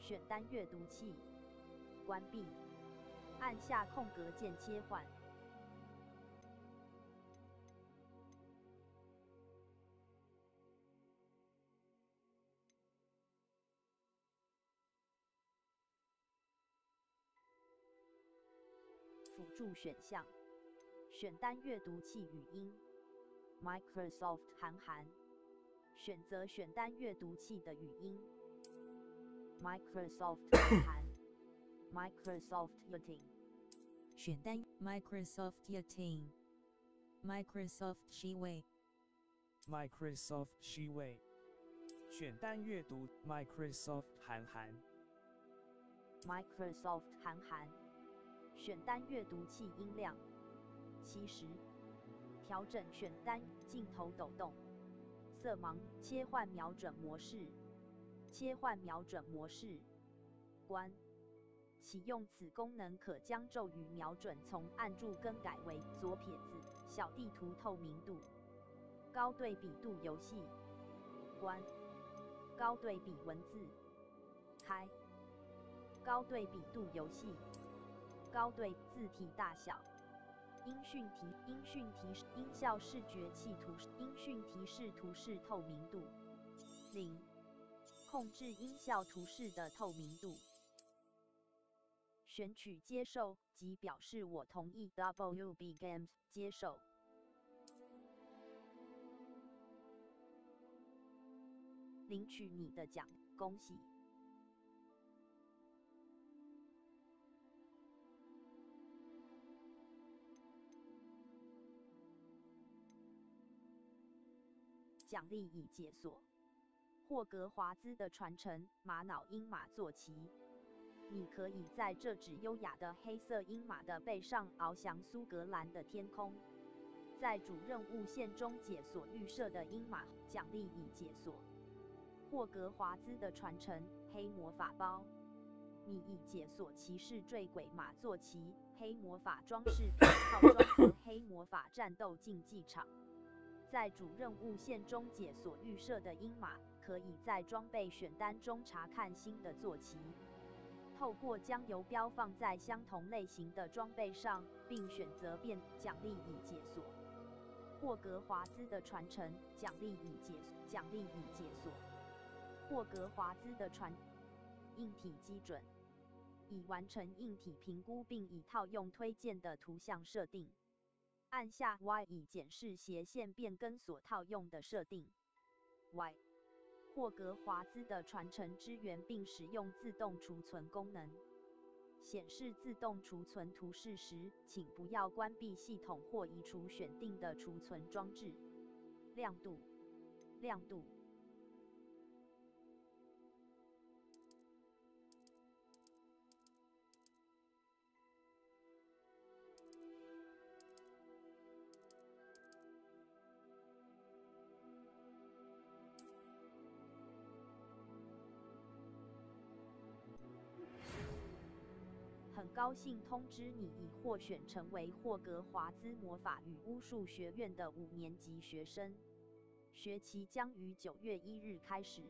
选单阅读器，关闭，按下空格键切换。辅助选项，选单阅读器语音 ，Microsoft 韩，选择选单阅读器的语音 ，Microsoft 韩 ，Microsoft 乐听，选单 Microsoft 乐听 ，Microsoft 西位 ，Microsoft 西位，选单阅读 Microsoft 韩，Microsoft 韩。选单阅读器音量70，调整选单镜头抖动，色盲切换瞄准模式，关。启用此功能可将咒语瞄准从按住更改为左撇子小地图透明度，高对比度游戏，关。高对比文字，开。高对比度游戏。高对字体大小，音讯提示，音效视觉器图示，音讯提示图示透明度0，控制音效图示的透明度。选取接受即表示我同意 WB Games 接受。领取你的奖，恭喜！奖励已解锁，霍格华兹的传承玛瑙鹰马坐骑，你可以在这只优雅的黑色鹰马的背上翱翔苏格兰的天空。在主任务线中解锁预设的鹰马，奖励已解锁。霍格华兹的传承黑魔法包，你已解锁骑士坠鬼马坐骑、黑魔法装饰套装和黑魔法战斗竞技场。在主任务线中解锁预设的鹰马，可以在装备选单中查看新的坐骑。透过将游标放在相同类型的装备上，并选择变，奖励已解锁。霍格华兹的传承，奖励已解锁。霍格华兹的硬体基准，已完成硬体评估，并已套用推荐的图像设定。按下 Y 以检视斜线变更所套用的设定。Y 霍格华兹的传承支援并使用自动储存功能。显示自动储存图示时，请不要关闭系统或移除选定的储存装置。亮度。很高兴通知你已获选成为霍格华兹魔法与巫术学院的5年级学生。学期将于9月1日开始。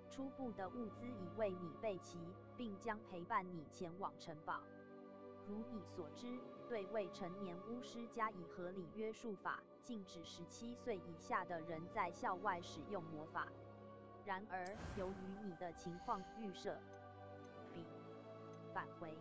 初步的物资已为你备齐，并将陪伴你前往城堡。如你所知，对未成年巫师加以合理约束法，禁止17岁以下的人在校外使用魔法。然而，由于你的情况预设，返回。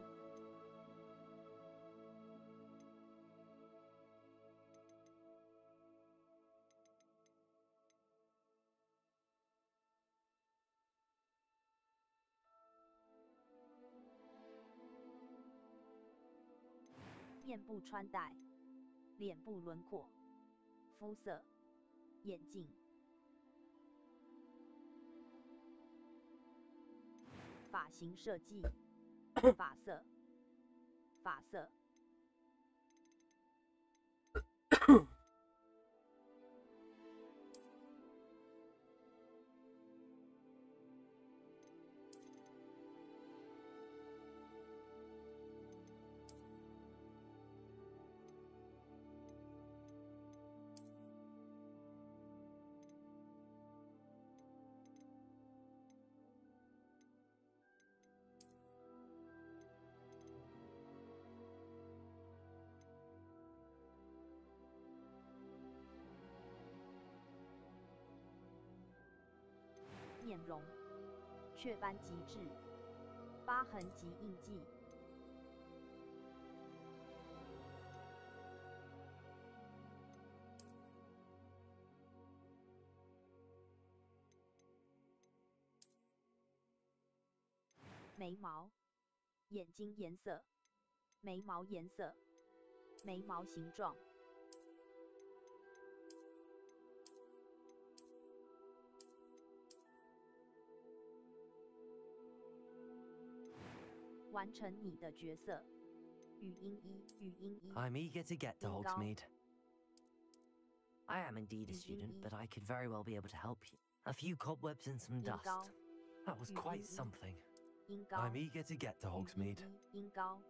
面部穿戴、脸部轮廓、肤色、眼镜、发型设计、发色。面容，雀斑极致，疤痕及印记。眉毛、眼睛颜色、眉毛颜色、眉毛形状。完成你的角色。语音一，语音一。I'm eager to get to 音高 Hogsmeade. I am indeed a student, but I could very well be able to help you. A few cobwebs and some 音高 dust. That was 语 quite 音一 something. 音高 I'm eager to get to 语音 Hogsmeade. 一音高。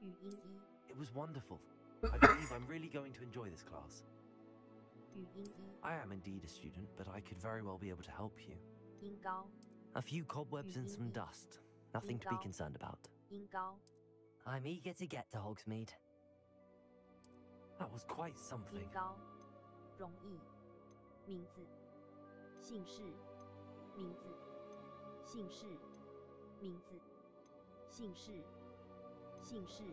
语音一 It was wonderful. I believe I'm really going to enjoy this class. 语音一 I am indeed a student, but I could very well be able to help you. 音高 A few cobwebs and some 语音一 dust. Nothing to be音高 concerned about. 音高 I'm eager to get to Hogsmeade. That was quite 音 something. 高。容易。名字。姓氏。名字。姓氏。名字。姓氏。姓氏。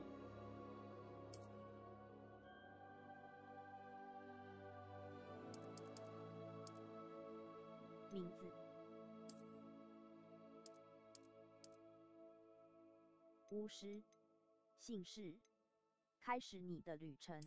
名字。巫师。姓氏。开始你的旅程。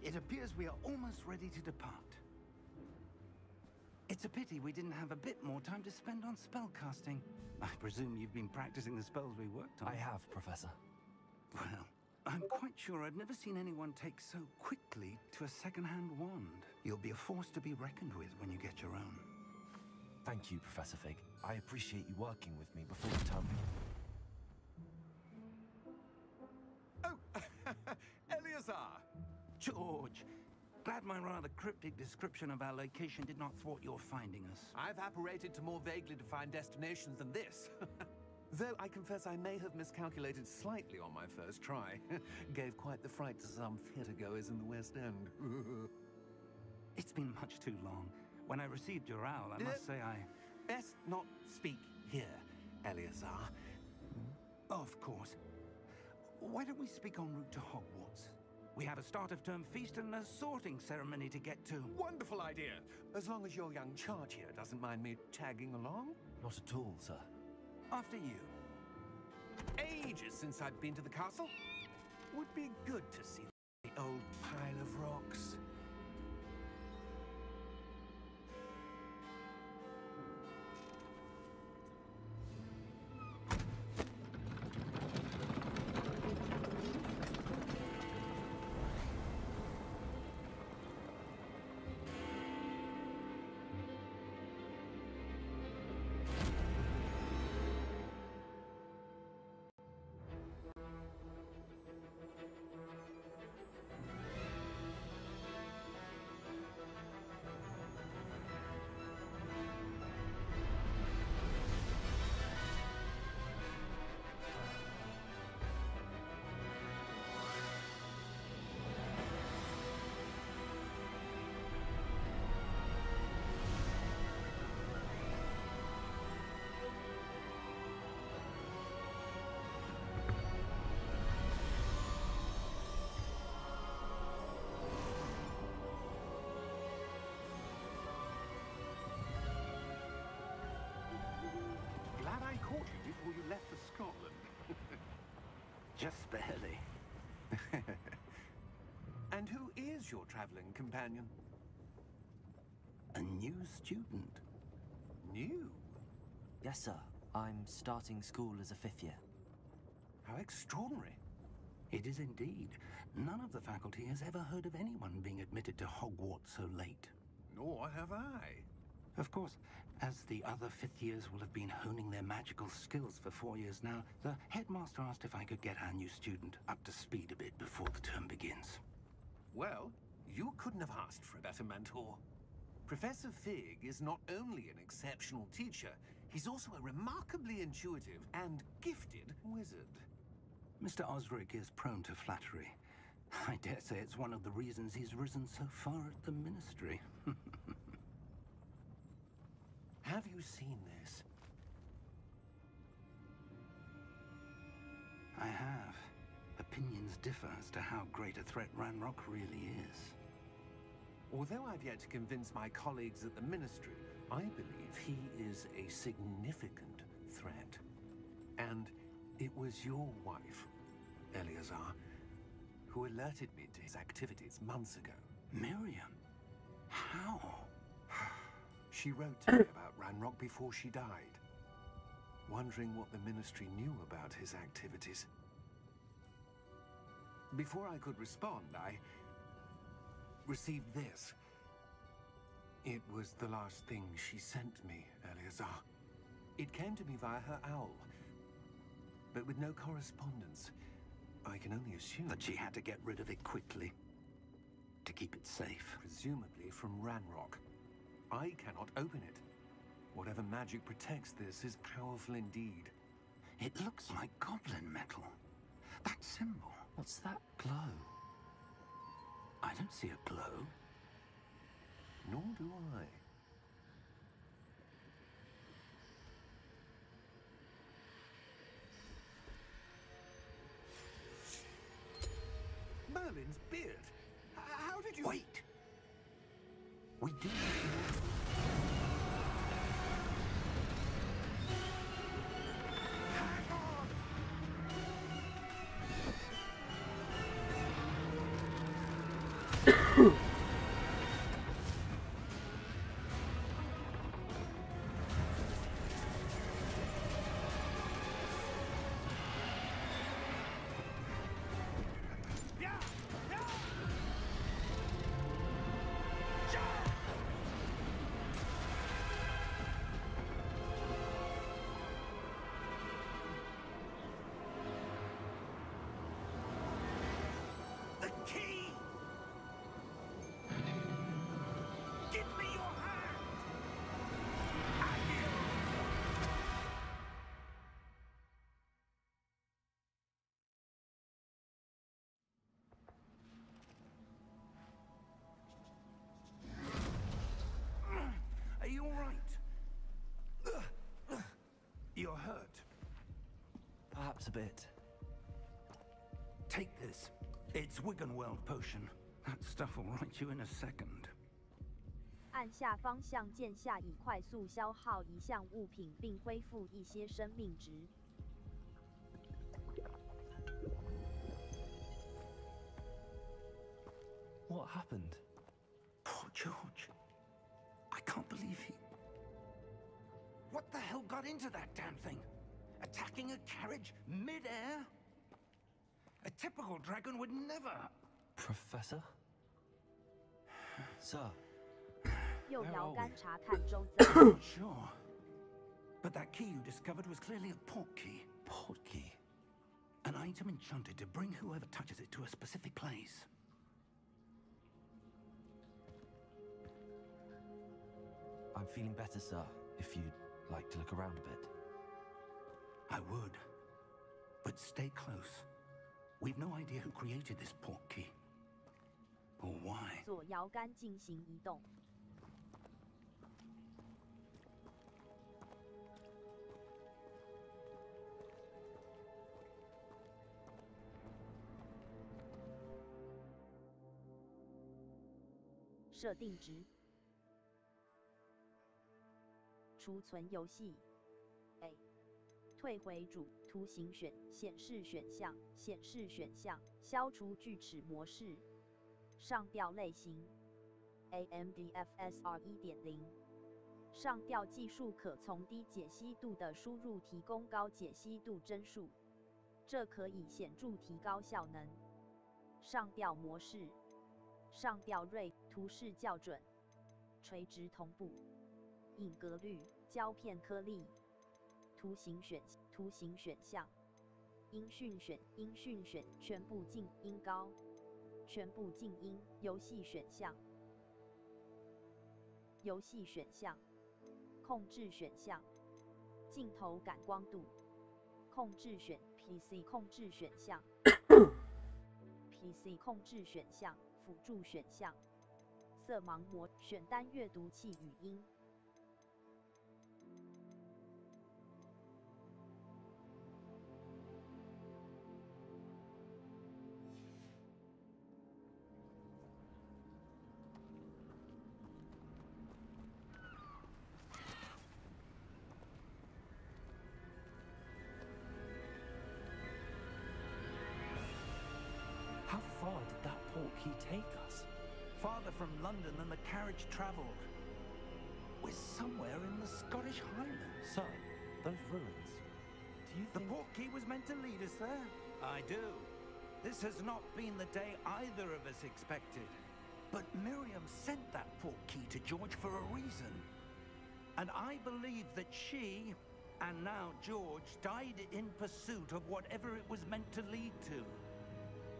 It appears we are almost ready to depart. It's a pity we didn't have a bit more time to spend on spellcasting. I presume you've been practicing the spells we worked on. I have, Professor. Well, I'm quite sure I've never seen anyone take so quickly to a second-hand wand. You'll be a force to be reckoned with when you get your own. Thank you, Professor Fig. I appreciate you working with me before the term begins. Oh, Eleazar! George, glad my rather cryptic description of our location did not thwart your finding us. I've apparated to more vaguely defined destinations than this. Though I confess I may have miscalculated slightly on my first try. Gave quite the fright to some theatre-goers in the West End. It's been much too long. When I received your owl, I must say I... Best not speak here, Eleazar. Of course. Why don't we speak en route to Hogwarts? We have a start-of-term feast and a sorting ceremony to get to. Wonderful idea. As long as your young charge here doesn't mind me tagging along. Not at all, sir. After you. Ages since I'd been to the castle. Would be good to see the old pile of rocks. Glad I caught you before you left for Scotland. Just barely. And who is your traveling companion? A new student. New? Yes, sir. I'm starting school as a 5th year. How extraordinary. It is indeed. None of the faculty has ever heard of anyone being admitted to Hogwarts so late. Nor have I. Of course, as the other 5th years will have been honing their magical skills for 4 years now, the headmaster asked if I could get our new student up to speed a bit before the term begins. Well, you couldn't have asked for a better mentor. Professor Fig is not only an exceptional teacher, he's also a remarkably intuitive and gifted wizard. Mr. Osric is prone to flattery. I dare say it's one of the reasons he's risen so far at the Ministry. Have you seen this? I have. Opinions differ as to how great a threat Ranrock really is. Although I've yet to convince my colleagues at the Ministry, I believe he is a significant threat. And it was your wife, Eleazar, who alerted me to his activities months ago. Miriam? How? She wrote to me about Ranrock before she died, wondering what the Ministry knew about his activities. Before I could respond, I received this. It was the last thing she sent me, Eleazar. It came to me via her owl, but with no correspondence. I can only assume that she had to get rid of it quickly, to keep it safe. Presumably from Ranrock. I cannot open it. Whatever magic protects this is powerful indeed. It looks like goblin metal. That symbol. What's that glow? I don't see a glow. Nor do I. Merlin's beard. How did you... Wait! We do... Are you all right? You're hurt. Perhaps a bit. Take this. It's Wiggenweld potion. That stuff will right you in a second. 按下方向键下以快速消耗一项物品并恢复一些生命值。What happened? Poor George. I can't believe he... What the hell got into that damn thing? Attacking a carriage mid-air? A typical dragon would never... Professor? Sir? 右摇杆查看周遭。Sure. But that key you discovered was clearly a port key. Port key? An item enchanted to bring whoever touches it to a specific place. I'm feeling better, sir, if you'd like to look around a bit. I would. But stay close. We've no idea who created this port key. Or why. 左摇杆进行移动。设定值。储存游戏 A 退回主图形显示选项消除锯齿模式上调类型 AMDFSR 1.0 上调技术可从低解析度的输入提供高解析度帧数，这可以显著提高效能。上调模式上调锐图示校准垂直同步影格率胶片颗粒图形选项音讯选全部静音高全部静音游戏选项游戏选项，控制选项，镜头感光度，控制选 PC 控制选项，PC 控制选项，辅助选项，色盲模选单阅读器语音。How far did that portkey take us? Farther from London than the carriage travelled. We're somewhere in the Scottish Highlands. Sir, those ruins. Do you The think... portkey was meant to lead us there? I do. This has not been the day either of us expected. But Miriam sent that portkey to George for a reason. And I believe that she, and now George, died in pursuit of whatever it was meant to lead to.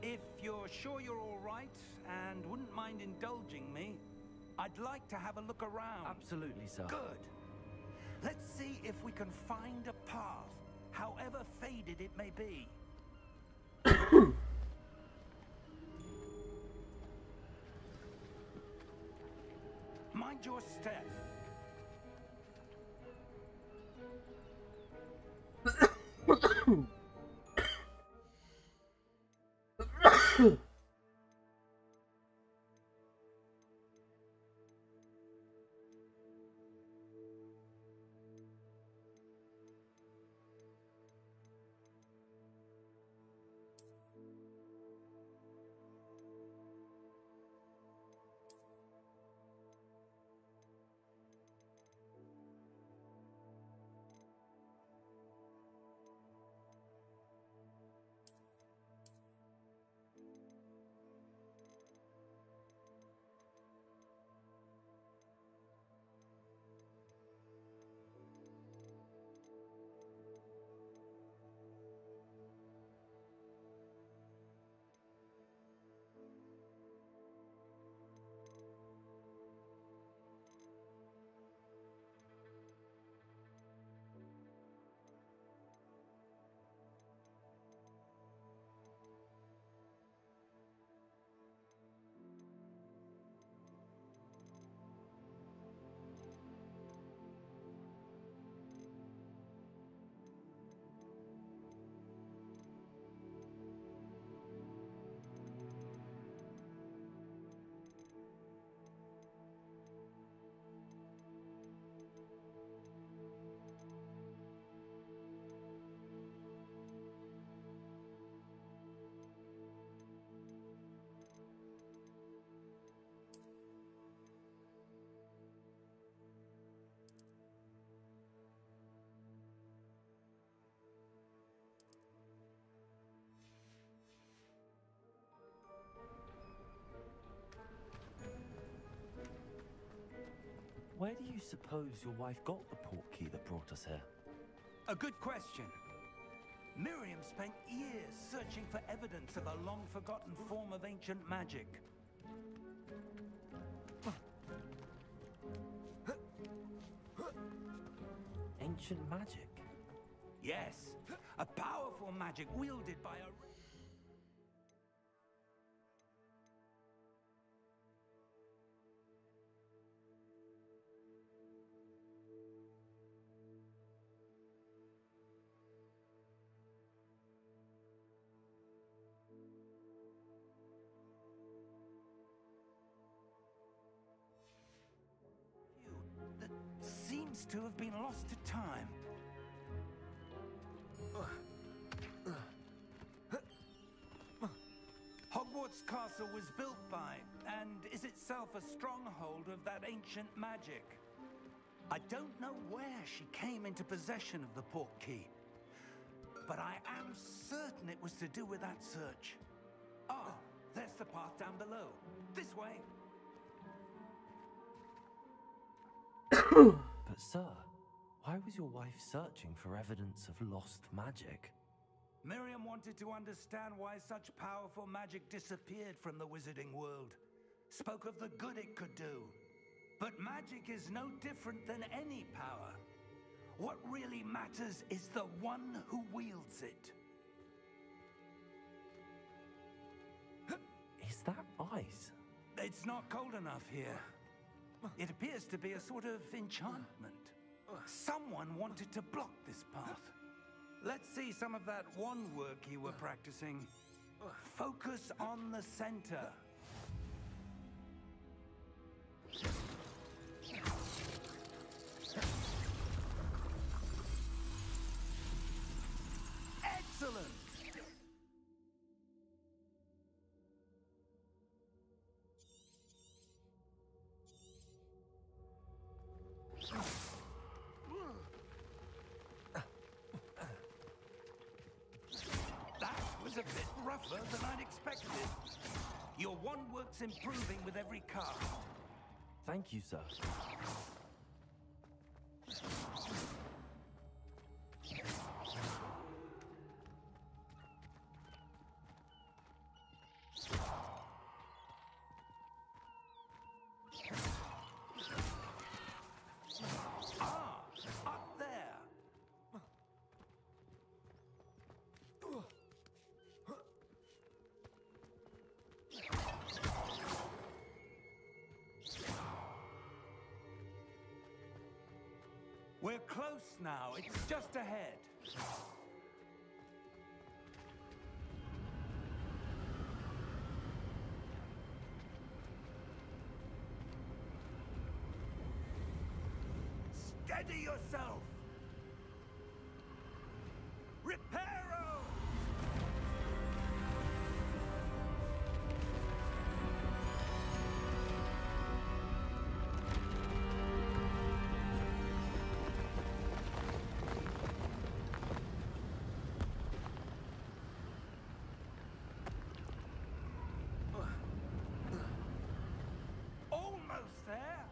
If you're sure you're all right and wouldn't mind indulging me, I'd like to have a look around. Absolutely, sir. Good. Let's see if we can find a path, however faded it may be. Mind your step. Where do you suppose your wife got the portkey that brought us here? A good question. Miriam spent years searching for evidence of a long-forgotten form of ancient magic. Ancient magic? Yes, a powerful magic wielded by a... that seems to have been lost to time. Hogwarts Castle was built by, and is itself a stronghold of that ancient magic. I don't know where she came into possession of the portkey, but I am certain it was to do with that search. Ah, there's the path down below. This way. But sir, why was your wife searching for evidence of lost magic? Miriam wanted to understand why such powerful magic disappeared from the wizarding world. Spoke of the good it could do. But magic is no different than any power. What really matters is the one who wields it. Is that ice? It's not cold enough here. It appears to be a sort of enchantment. Someone wanted to block this path. Let's see some of that wand work you were practicing. Focus on the center. Excellent! That was a bit rougher than I'd expected. Your wand work's improving with every cast. Thank you, sir. Ah, up there. We're close now. It's just ahead. Steady yourself. Reparo! Almost there.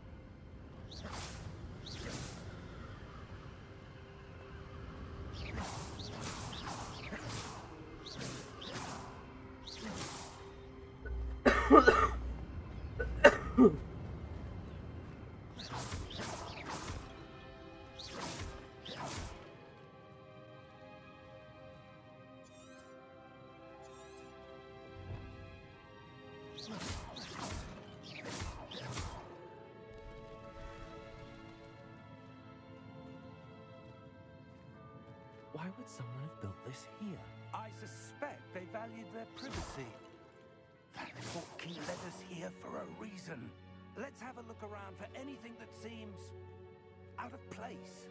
Why would someone have built this here? I suspect they valued their privacy. That key led us here for a reason. Let's have a look around for anything that seems out of place.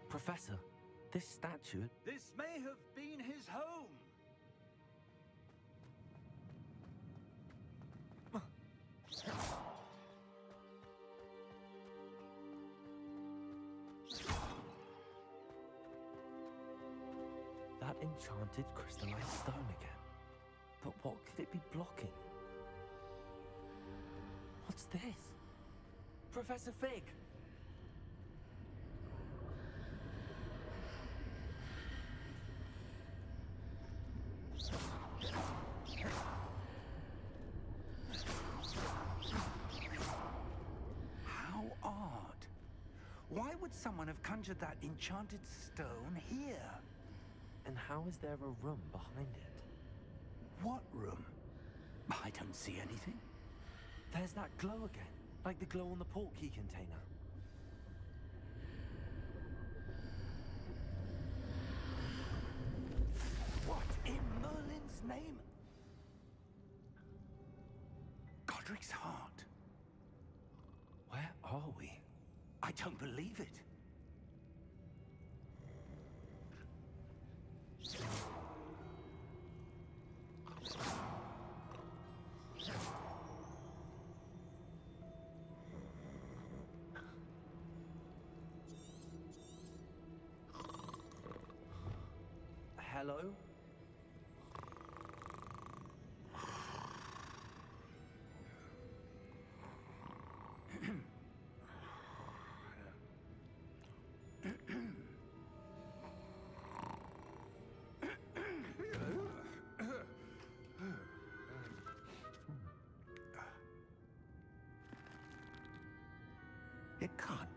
Professor, this statue... This may have been his home. That enchanted crystallized stone again. But what could it be blocking? What's this? Professor Fig! How odd. Why would someone have conjured that enchanted stone here? And how is there a room behind it? What room? I don't see anything. There's that glow again, like the glow on the portkey container. What in Merlin's name? Godric's heart. Where are we? I don't believe it. Hello?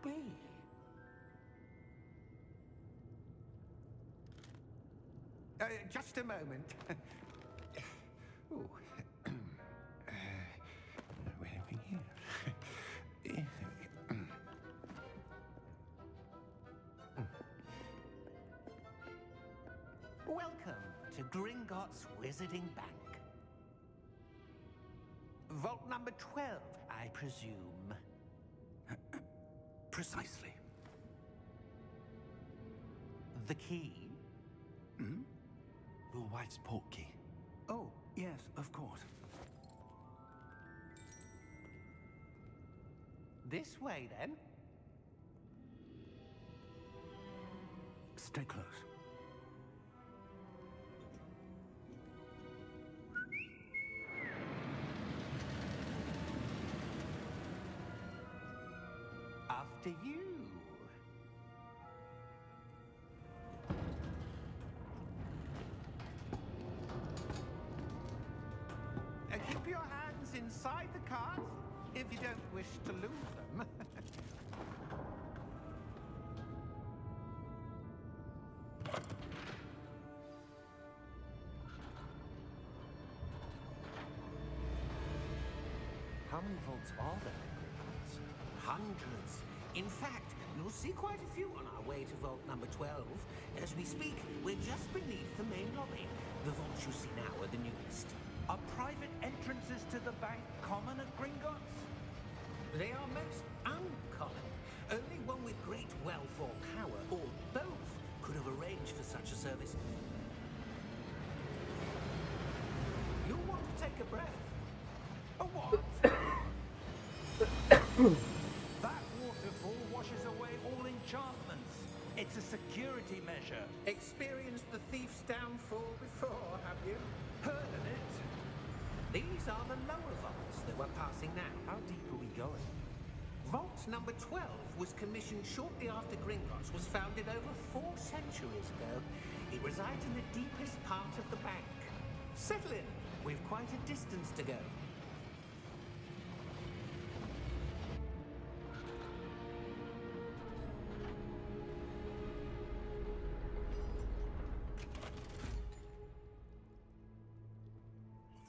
be? Just a moment. Ooh. Anything here? Welcome to Gringotts Wizarding Bank. Vault number 12, I presume. Precisely. The key? Hmm? Your wife's portkey. Oh, yes, of course. This way, then. Stay close. After you. Keep your hands inside the cart if you don't wish to lose them. How many vaults are there? Hundreds. In fact, you'll see quite a few on our way to vault number 12. As we speak, we're just beneath the main lobby. The vaults you see now are the newest. Are private entrances to the bank common at Gringotts? They are most uncommon. Only one with great wealth or power, or both, could have arranged for such a service. You'll want to take a breath. A what? That waterfall washes away all enchantments. It's a security measure. Experienced the thief's downfall before, have you? Heard of it? These are the lower vaults that we're passing now. How deep are we going? Vault number 12 was commissioned shortly after Gringotts was founded over 4 centuries ago. It resides in the deepest part of the bank. Settle in. We've quite a distance to go.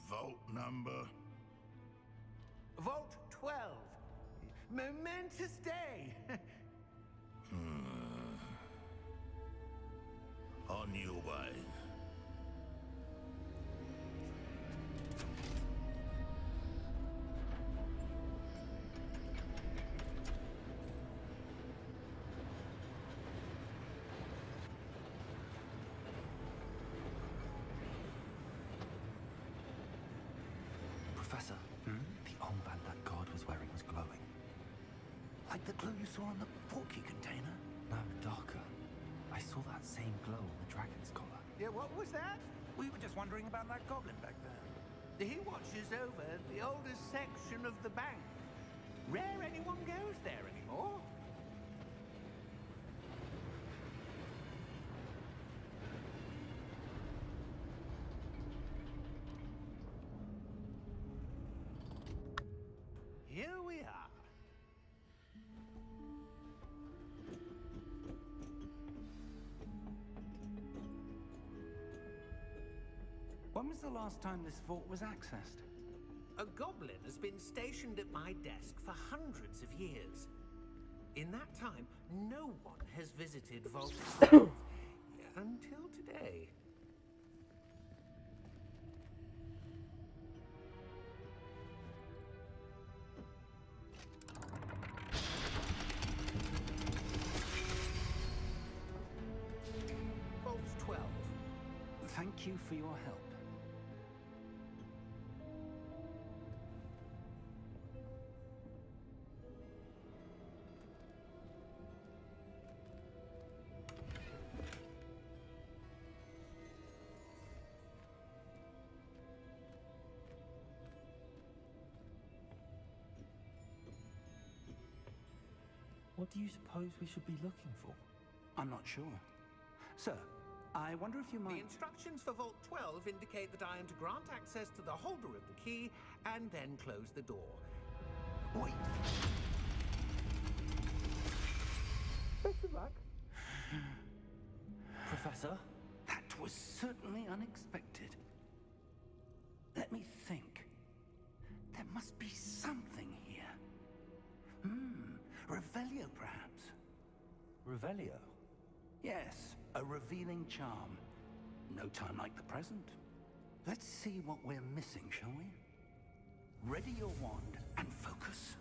Vault number? Vault 12. Momentous day. On your way. Professor, the armband that guard was wearing was glowing. Like the glow you saw on the portkey container? No, darker. I saw that same glow on the dragon's collar. Yeah, what was that? We were just wondering about that goblin back there. He watches over the oldest section of the bank. Rare anyone goes there anymore. Here we are. When was the last time this vault was accessed? A goblin has been stationed at my desk for hundreds of years. In that time, no one has visited Vault 12 until today. Vault 12. Thank you for your help. What do you suppose we should be looking for? I'm not sure. Sir, I wonder if you The might... instructions for Vault 12 indicate that I am to grant access to the holder of the key and then close the door. Wait. Best of luck. Professor? That was certainly unexpected. Let me think. There must be something here. Revelio, perhaps. Revelio? Yes, a revealing charm. No time like the present. Let's see what we're missing, shall we? Ready your wand and focus.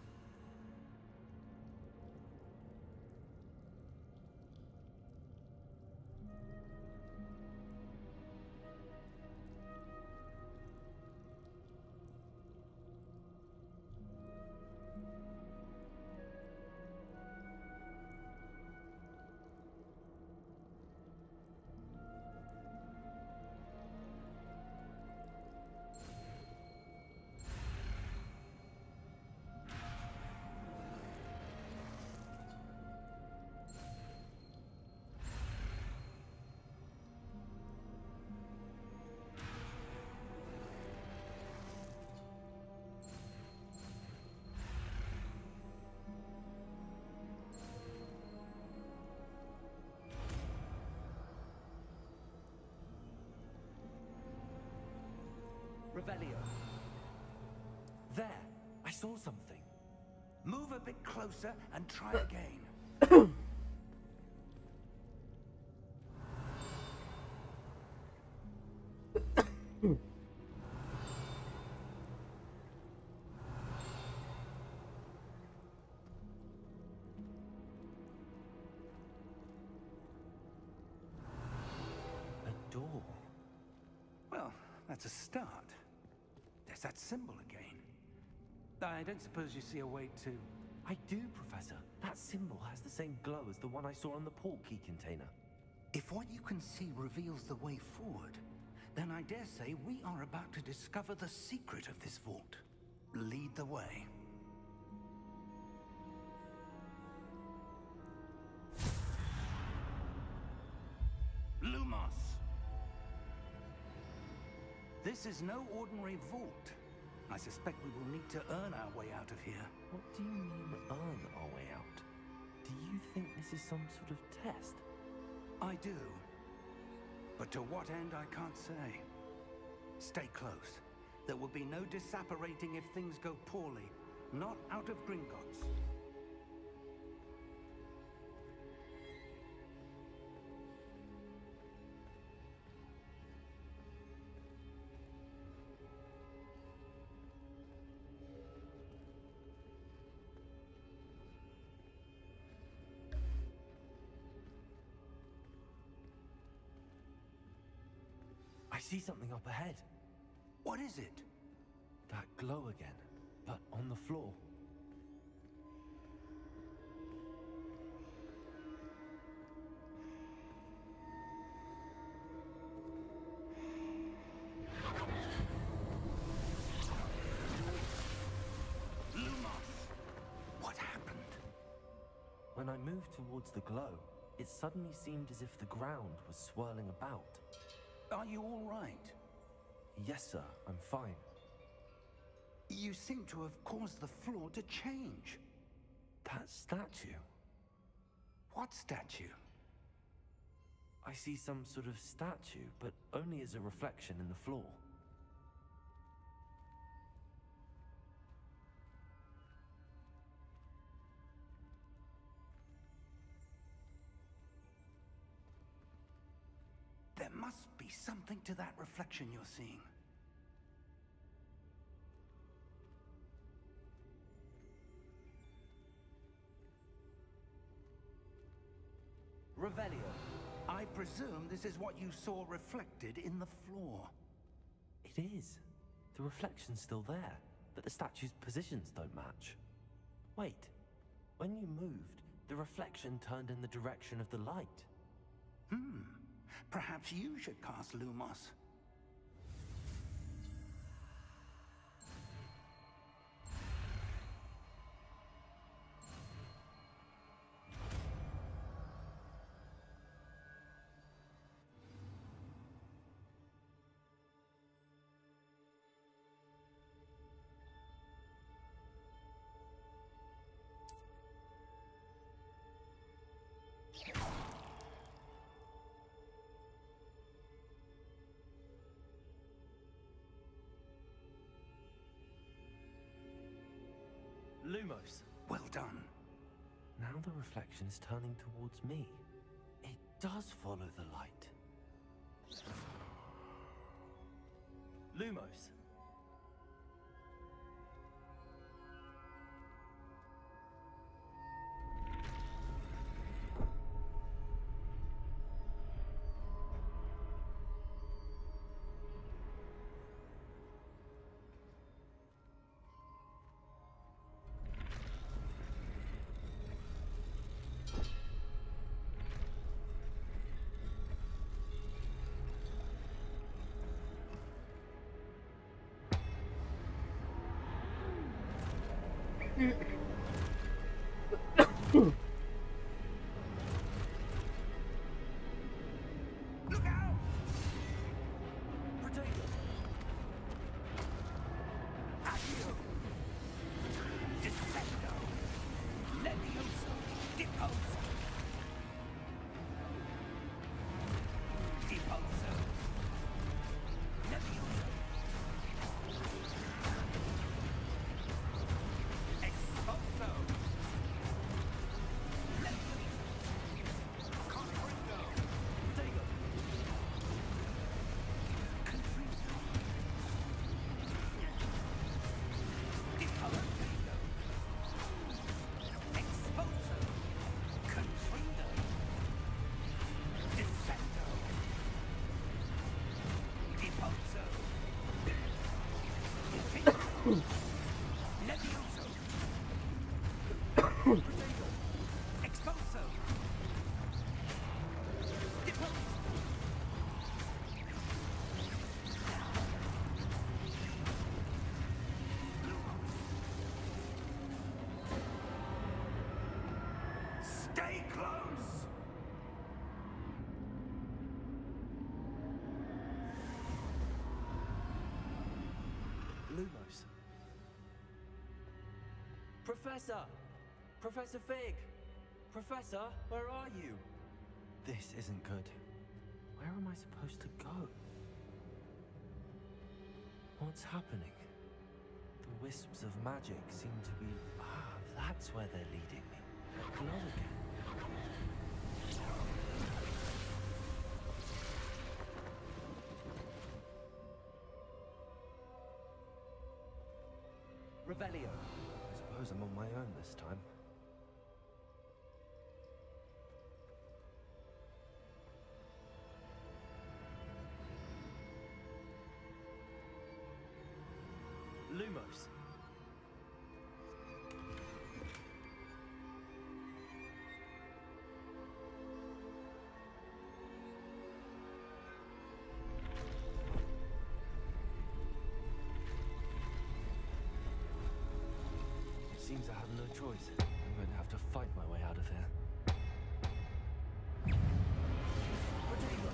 Revelio. There, I saw something. Move a bit closer and try again. A door. Well, that's a start. There's that symbol again. I don't suppose you see a way to... I do, Professor. That symbol has the same glow as the one I saw on the port key container. If what you can see reveals the way forward, then I dare say we are about to discover the secret of this vault. Lead the way. Lumos! This is no ordinary vault. I suspect we will need to earn our way out of here. What do you mean, earn our way out? Do you think this is some sort of test? I do. But to what end, I can't say. Stay close. There will be no disapparating if things go poorly. Not out of Gringotts. I see something up ahead. What is it? That glow again, but on the floor. Lumos! What happened? When I moved towards the glow, it suddenly seemed as if the ground was swirling about. Are you all right? Yes, sir, I'm fine. You seem to have caused the floor to change. That statue? What statue? I see some sort of statue, but only as a reflection in the floor. There must be something to that reflection you're seeing. Revelio. I presume this is what you saw reflected in the floor. It is. The reflection's still there, but the statue's positions don't match. Wait. When you moved, the reflection turned in the direction of the light. Perhaps you should cast Lumos. Lumos. Well done. Now the reflection is turning towards me. It does follow the light. Lumos. Look out! Potato. Accio! Descendo! Levioso! Deposo! Deposo! Levioso! Exposo! Levioso! Confringo! Potato. Confringo! Deposo! Exposo! Confringo! Descendo! Deposo! Defendo! Levioso! Potato. Exposo! Deposo! Stay close! Lumos. Professor! Professor Fig! Professor, where are you? This isn't good. Where am I supposed to go? What's happening? The wisps of magic seem to be... Ah, that's where they're leading me. That glow again. Revelio. I suppose I'm on my own this time. Lumos. Seems I have no choice. I'm going to have to fight my way out of here. Potato.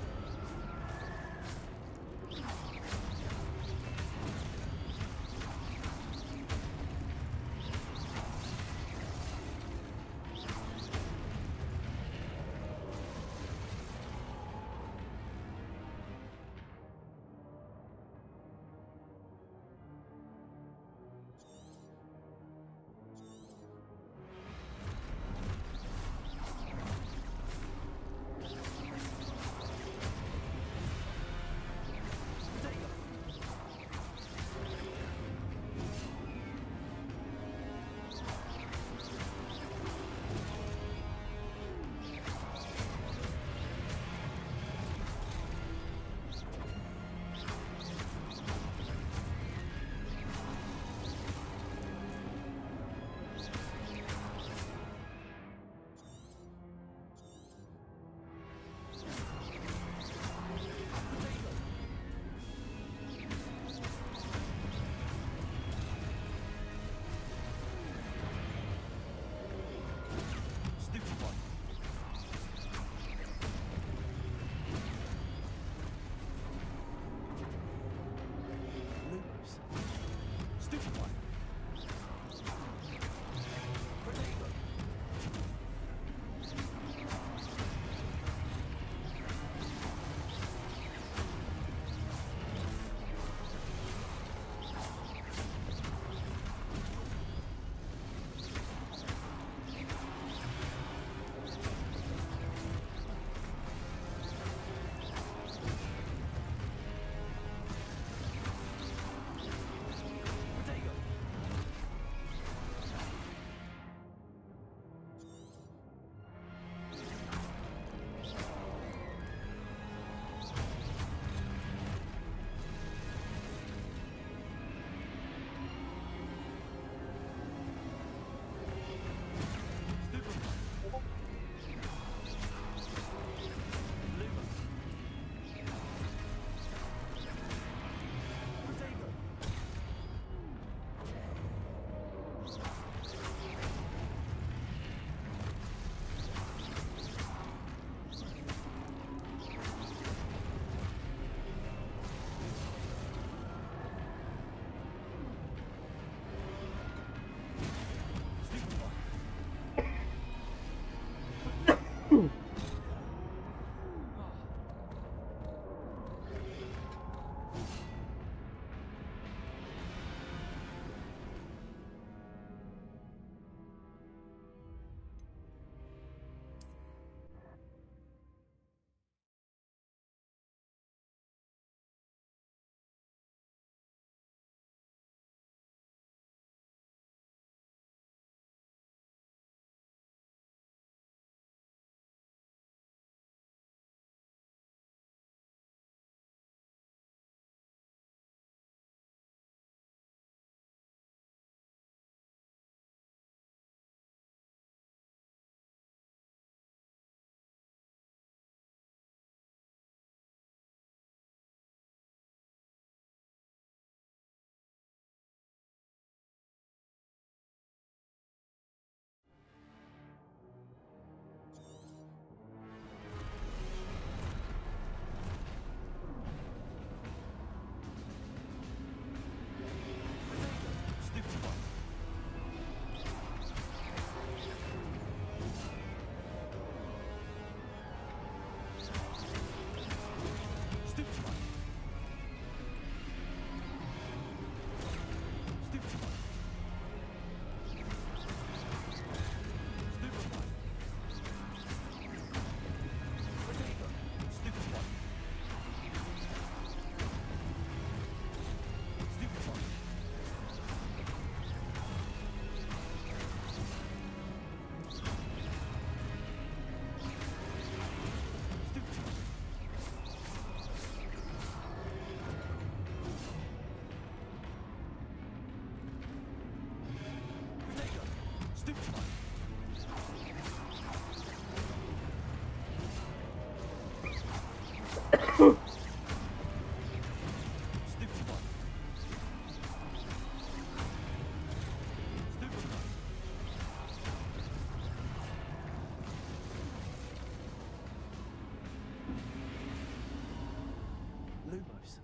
Lumos.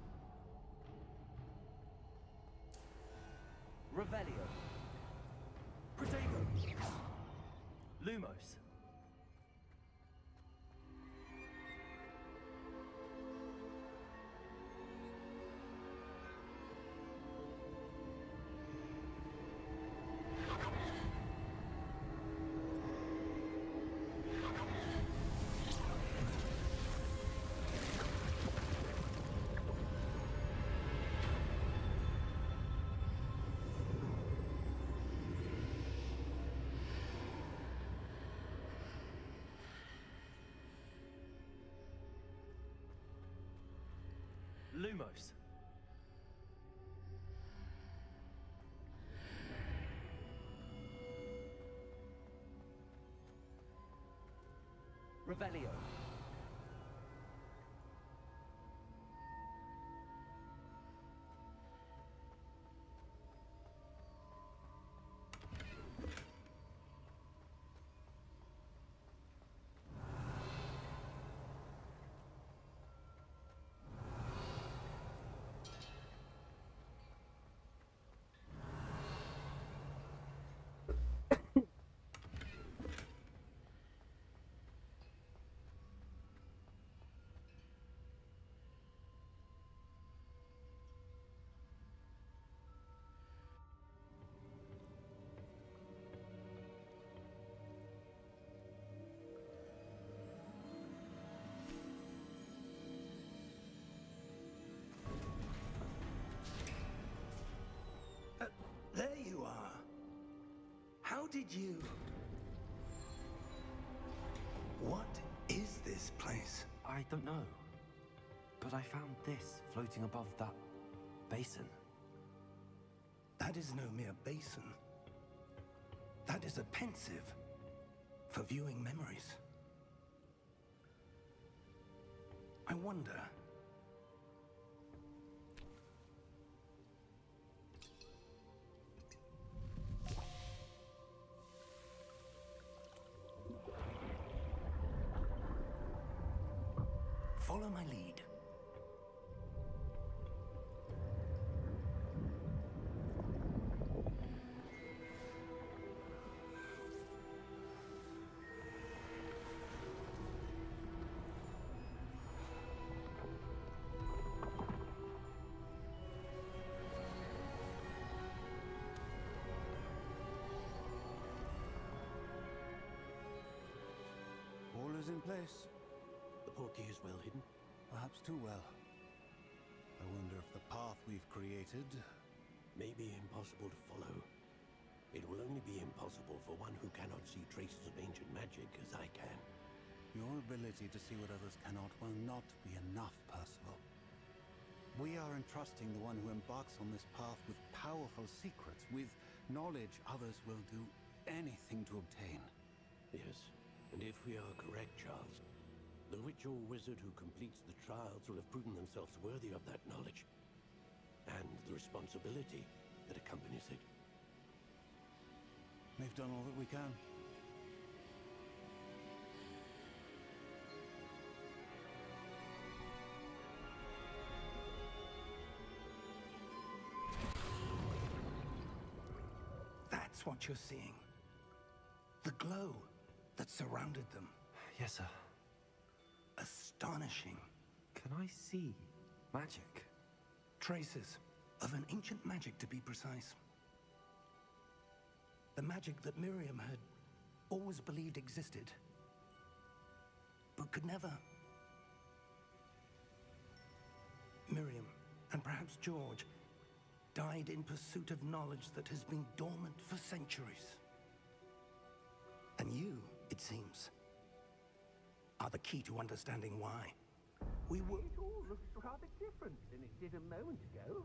Revelio. Protego. Lumos. Lumos. Revelio. There you are. How did you... What is this place? I don't know. But I found this floating above that basin. That is no mere basin. That is a pensive for viewing memories. I wonder... Follow my lead. All is in place. The portkey is well hidden. Perhaps too well. I wonder if the path we've created may be impossible to follow. It will only be impossible for one who cannot see traces of ancient magic as I can. Your ability to see what others cannot will not be enough, Percival. We are entrusting the one who embarks on this path with powerful secrets, with knowledge others will do anything to obtain. Yes, and if we are correct, Charles, the witch or wizard who completes the trials will have proven themselves worthy of that knowledge, and the responsibility that accompanies it. We've done all that we can. That's what you're seeing. The glow that surrounded them. Yes, sir. Astonishing. Can I see magic? Traces of an ancient magic, to be precise. The magic that Miriam had always believed existed, but could never. Miriam, and perhaps George, died in pursuit of knowledge that has been dormant for centuries. And you, it seems, are the key to understanding why. We were... It all looks rather different than it did a moment ago.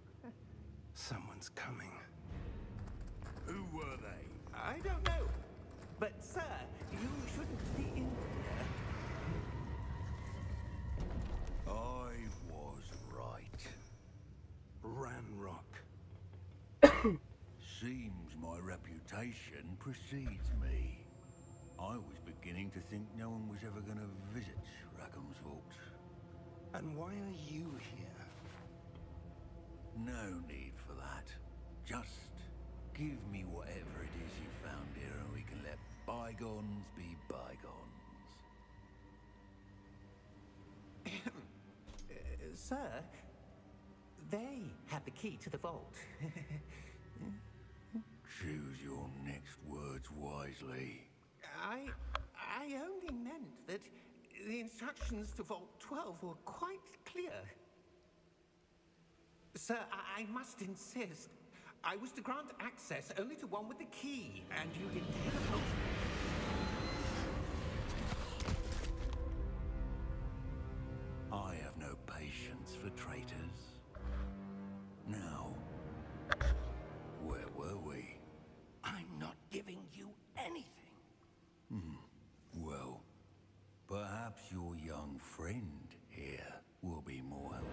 Someone's coming. Who were they? I don't know. But, sir, you shouldn't be in here. I was right. Ranrock. Seems my reputation precedes me. I was beginning to think no one was ever going to visit Rackham's vault. And why are you here? No need for that. Just give me whatever it is you found here and we can let bygones be bygones. Sir, they have the key to the vault. Choose your next words wisely. I only meant that the instructions to Vault 12 were quite clear. Sir, I must insist. I was to grant access only to one with the key, and you didn't have I have no patience for traitors. Now, where were we? I'm not giving you anything. Well, perhaps your young friend here will be more helpful.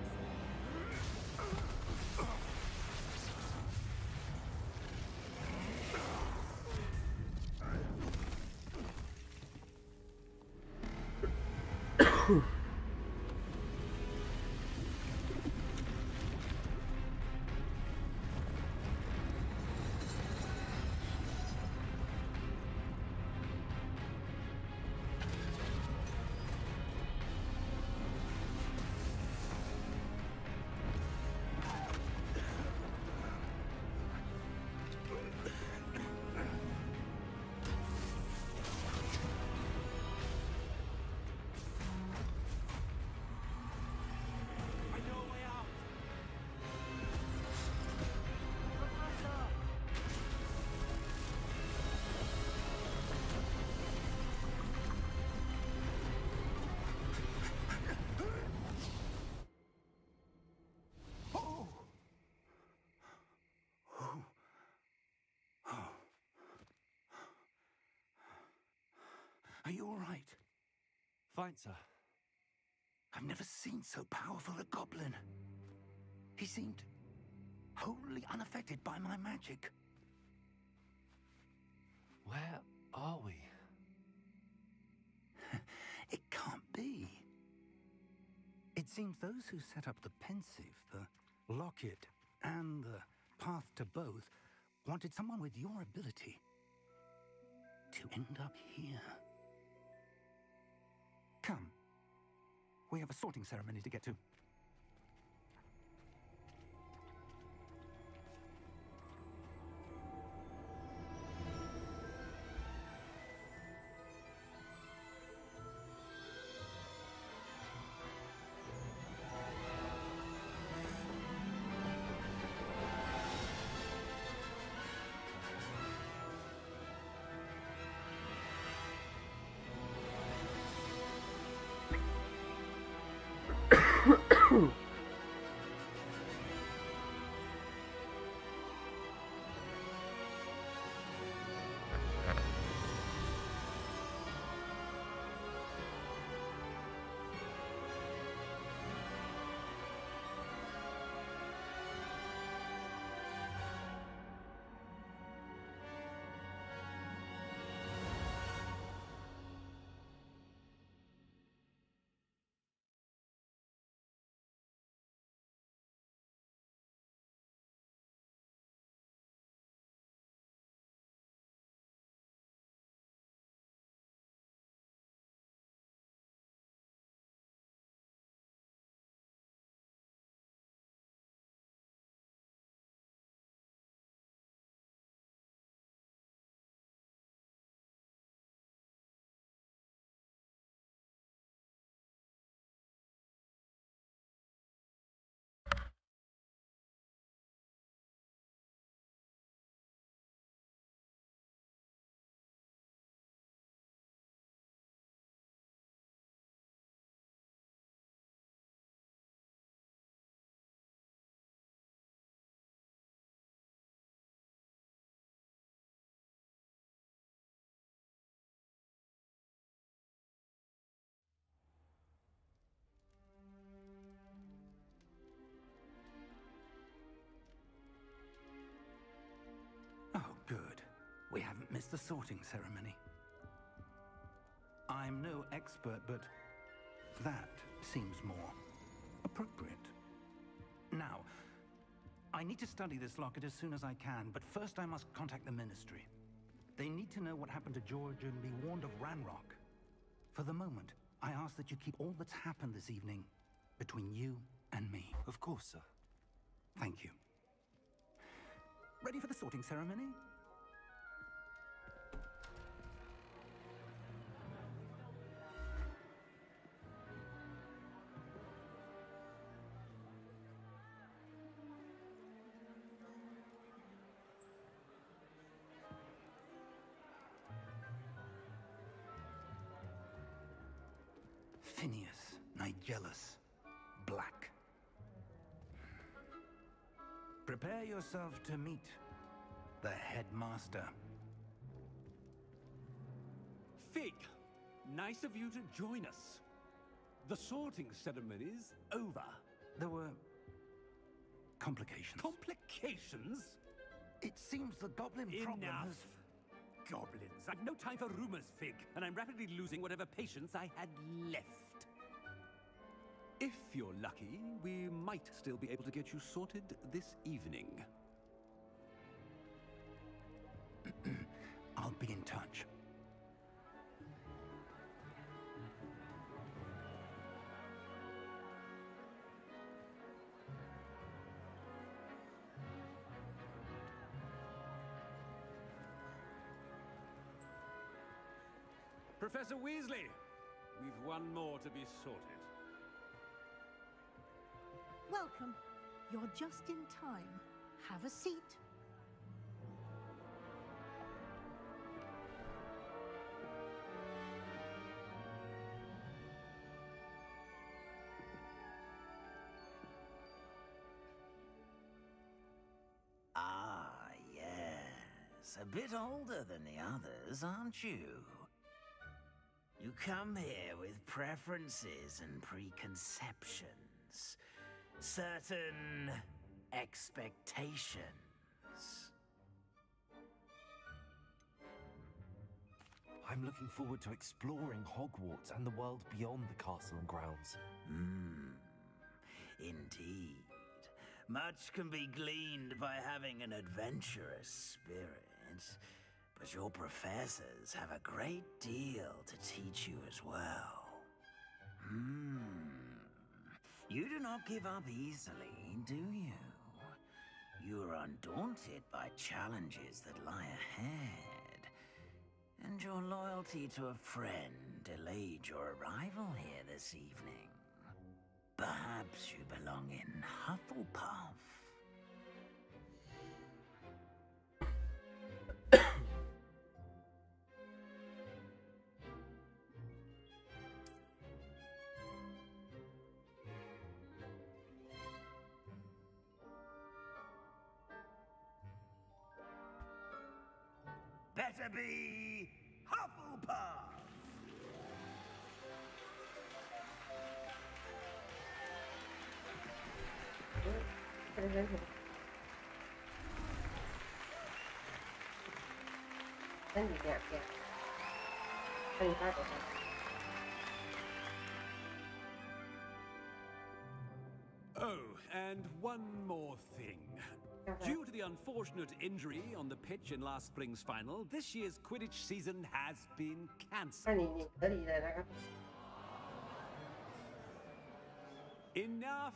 Are you all right? Fine, sir. I've never seen so powerful a goblin. He seemed wholly unaffected by my magic. Where are we? It can't be. It seems those who set up the pensive, the locket, and the path to both wanted someone with your ability to end up here. Come. We have a sorting ceremony to get to. Good. We haven't missed the sorting ceremony. I'm no expert, but that seems more appropriate. Now, I need to study this locket as soon as I can, but first I must contact the Ministry. They need to know what happened to George and be warned of Ranrock. For the moment, I ask that you keep all that's happened this evening between you and me. Of course, sir. Thank you. Ready for the sorting ceremony? Phineas, Nigellus, Black. Prepare yourself to meet the headmaster. Fig, nice of you to join us. The sorting ceremony's over. There were complications. Complications? It seems the goblin problem has... Goblins. I've no time for rumors, Fig, and I'm rapidly losing whatever patience I had left. If you're lucky, we might still be able to get you sorted this evening. I'll be in touch. Professor Weasley, we've one more to be sorted. Welcome. You're just in time. Have a seat. Ah, yes. A bit older than the others, aren't you? You come here with preferences and preconceptions. Certain expectations. I'm looking forward to exploring Hogwarts and the world beyond the castle and grounds. Indeed. Much can be gleaned by having an adventurous spirit, but your professors have a great deal to teach you as well. You do not give up easily, do you? You are undaunted by challenges that lie ahead, and your loyalty to a friend delayed your arrival here this evening. Perhaps you belong in Hufflepuff. Better be Hufflepuff! Oh, and one more thing. Due to the unfortunate injury on the pitch in last spring's final, this year's Quidditch season has been cancelled. Enough!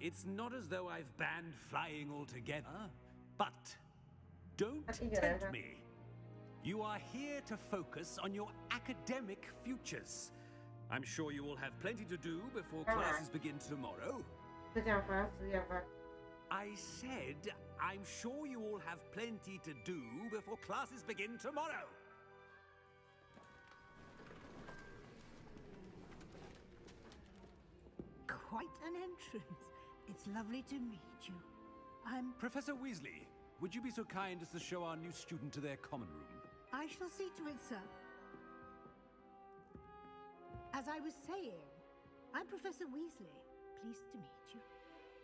It's not as though I've banned flying altogether, but don't tempt me. You are here to focus on your academic futures. I'm sure you will have plenty to do before classes begin tomorrow. I said, I'm sure you all have plenty to do before classes begin tomorrow. Quite an entrance. It's lovely to meet you. I'm... Professor Weasley, would you be so kind as to show our new student to their common room? I shall see to it, sir. As I was saying, I'm Professor Weasley. Pleased to meet you.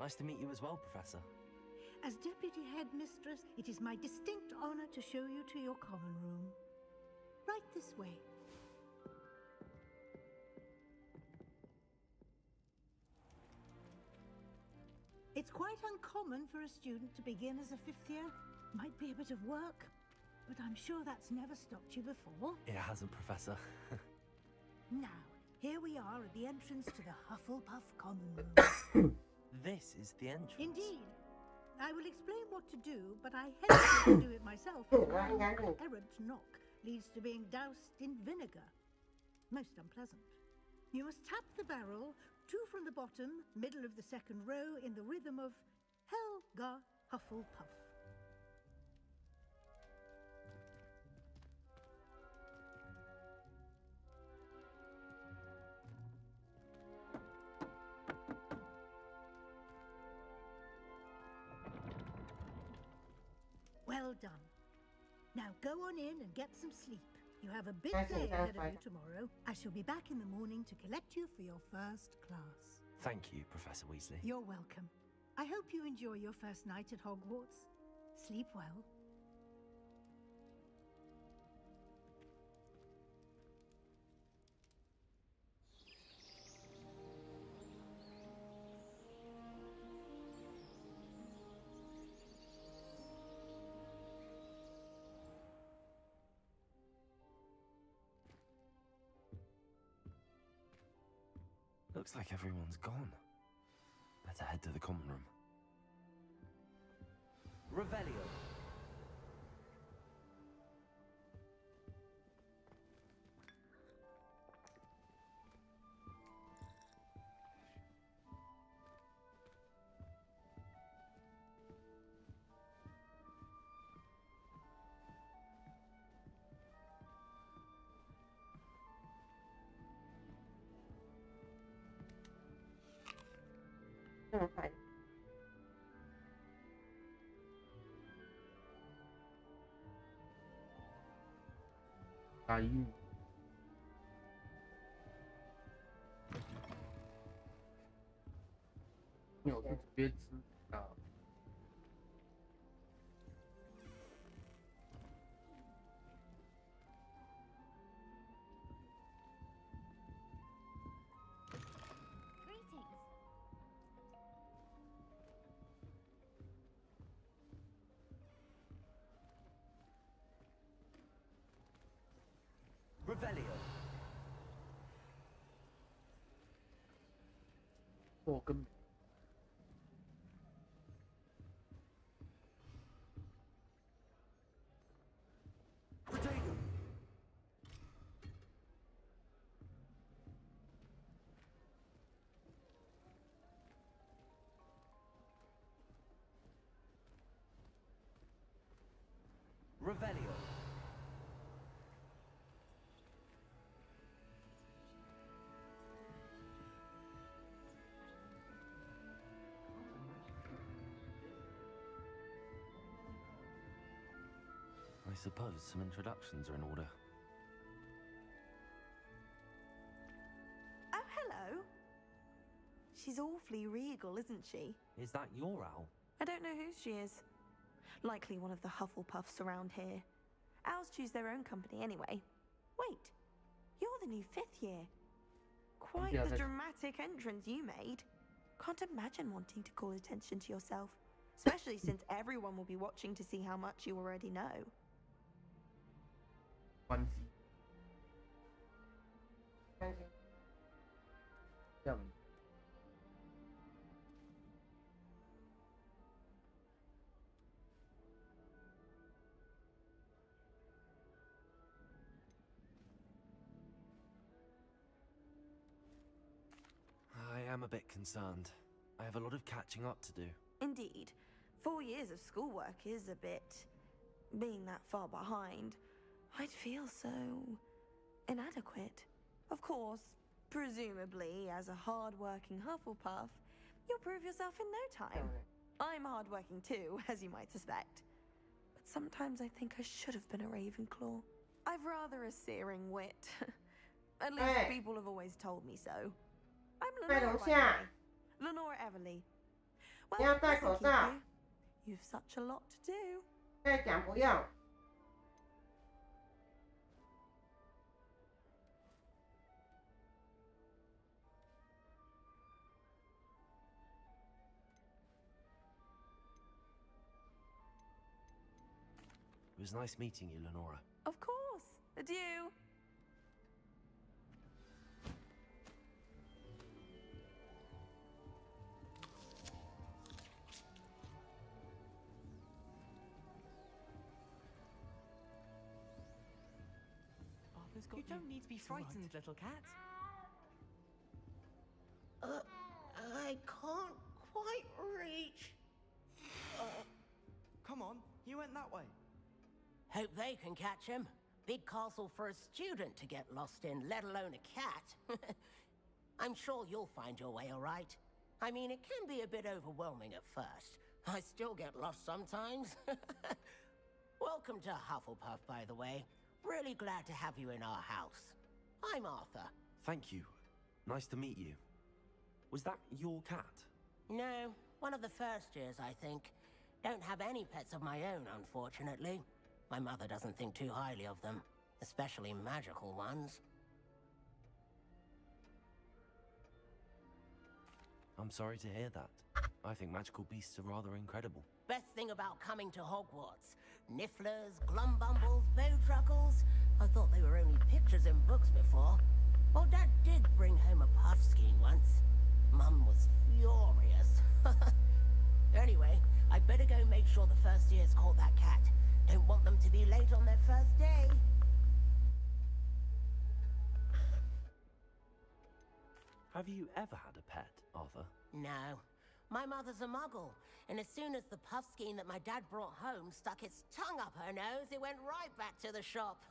Nice to meet you as well, Professor. As Deputy Headmistress, it is my distinct honor to show you to your common room. Right this way. It's quite uncommon for a student to begin as a 5th year. Might be a bit of work, but I'm sure that's never stopped you before. It hasn't, Professor. Now, here we are at the entrance to the Hufflepuff Common Room. This is the entrance. Indeed. I will explain what to do, but I hesitate to do it myself. As one errant knock leads to being doused in vinegar. Most unpleasant. You must tap the barrel, 2 from the bottom, middle of the 2nd row, in the rhythm of Helga Hufflepuff. Well done. Now go on in and get some sleep. You have a big day ahead of you tomorrow. I shall be back in the morning to collect you for your first class. Thank you, Professor Weasley. You're welcome. I hope you enjoy your first night at Hogwarts. Sleep well. Looks like everyone's gone. Better head to the common room. Revelio. Revelio. Revelio. I suppose some introductions are in order. Oh, hello. She's awfully regal, isn't she? Is that your owl? I don't know who she is. Likely one of the Hufflepuffs around here. Owls choose their own company anyway. Wait, you're the new 5th year. Quite the dramatic entrance you made. Can't imagine wanting to call attention to yourself, especially since everyone will be watching to see how much you already know. I am a bit concerned. I have a lot of catching up to do. Indeed. 4 years of schoolwork is a bit... being that far behind. I'd feel so... inadequate. Of course, presumably, as a hard-working Hufflepuff, you'll prove yourself in no time. I'm hard-working too, as you might suspect. But sometimes I think I should have been a Ravenclaw. I've rather a searing wit. At least people have always told me so. I'm Lenore, by the way. Lenore Everly. Well, listen, Kiki, you've such a lot to do. was nice meeting you, Lenora. Of course. Adieu. You don't need to be frightened, little cat. I can't quite reach. Come on, you went that way. Hope they can catch him. Big castle for a student to get lost in, let alone a cat. I'm sure you'll find your way all right. I mean, it can be a bit overwhelming at first. I still get lost sometimes. Welcome to Hufflepuff, by the way. Really glad to have you in our house. I'm Arthur. Thank you. Nice to meet you. Was that your cat? No, one of the first years, I think. Don't have any pets of my own, unfortunately. My mother doesn't think too highly of them, especially magical ones. I'm sorry to hear that. I think magical beasts are rather incredible. Best thing about coming to Hogwarts. Nifflers, glumbumbles, bowtruckles. I thought they were only pictures in books before. Well, Dad did bring home a puffskein once. Mum was furious. Anyway, I'd better go make sure the first years caught that cat. Don't want them to be late on their first day. Have you ever had a pet, Arthur? No. My mother's a muggle, and as soon as the puffskein that my dad brought home stuck its tongue up her nose, it went right back to the shop.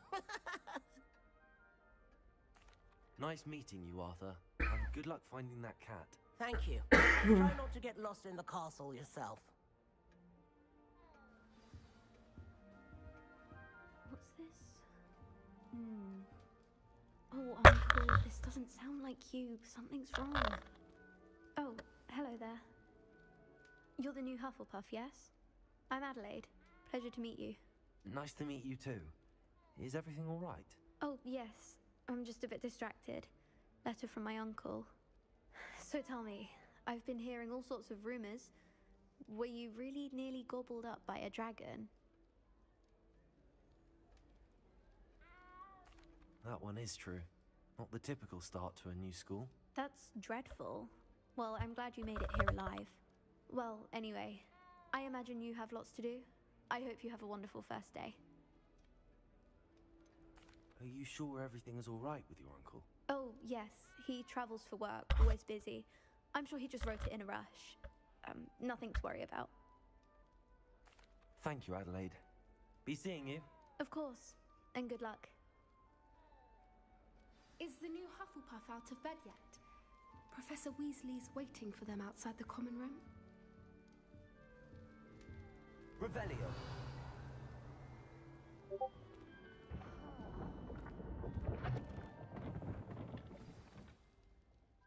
Nice meeting you, Arthur. And good luck finding that cat. Thank you. Try not to get lost in the castle yourself. What's this? Oh, Uncle, this doesn't sound like you. Something's wrong. Oh, hello there. You're the new Hufflepuff, yes? I'm Adelaide. Pleasure to meet you. Nice to meet you too. Is everything all right? Oh, yes. I'm just a bit distracted. Letter from my uncle. So tell me, I've been hearing all sorts of rumors. Were you really nearly gobbled up by a dragon? That one is true. Not the typical start to a new school. That's dreadful. Well, I'm glad you made it here alive. Well, anyway, I imagine you have lots to do. I hope you have a wonderful first day. Are you sure everything is all right with your uncle? Oh, yes. He travels for work, always busy. I'm sure he just wrote it in a rush. Nothing to worry about. Thank you, Adelaide. Be seeing you. Of course. And good luck. Is the new Hufflepuff out of bed yet? Professor Weasley's waiting for them outside the common room. Revelio.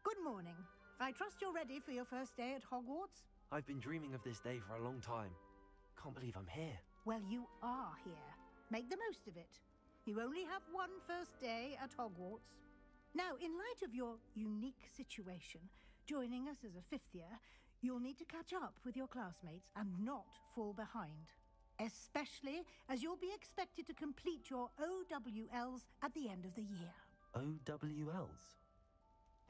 Good morning. I trust you're ready for your first day at Hogwarts? I've been dreaming of this day for a long time. Can't believe I'm here. Well, you are here. Make the most of it. You only have one first day at Hogwarts. Now, in light of your unique situation, joining us as a fifth year, you'll need to catch up with your classmates and not fall behind. Especially as you'll be expected to complete your OWLs at the end of the year. OWLs?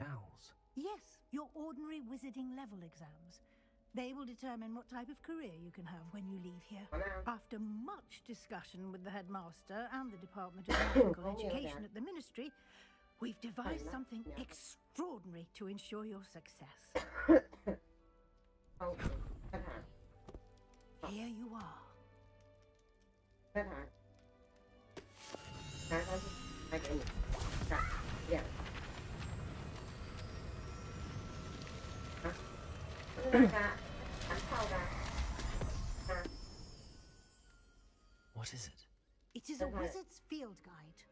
Owls? Yes, your ordinary wizarding level exams. They will determine what type of career you can have when you leave here. After much discussion with the headmaster and the Department of Magical Education at the Ministry, we've devised something extraordinary to ensure your success. Here you are. What is it? It is a wizard's field guide.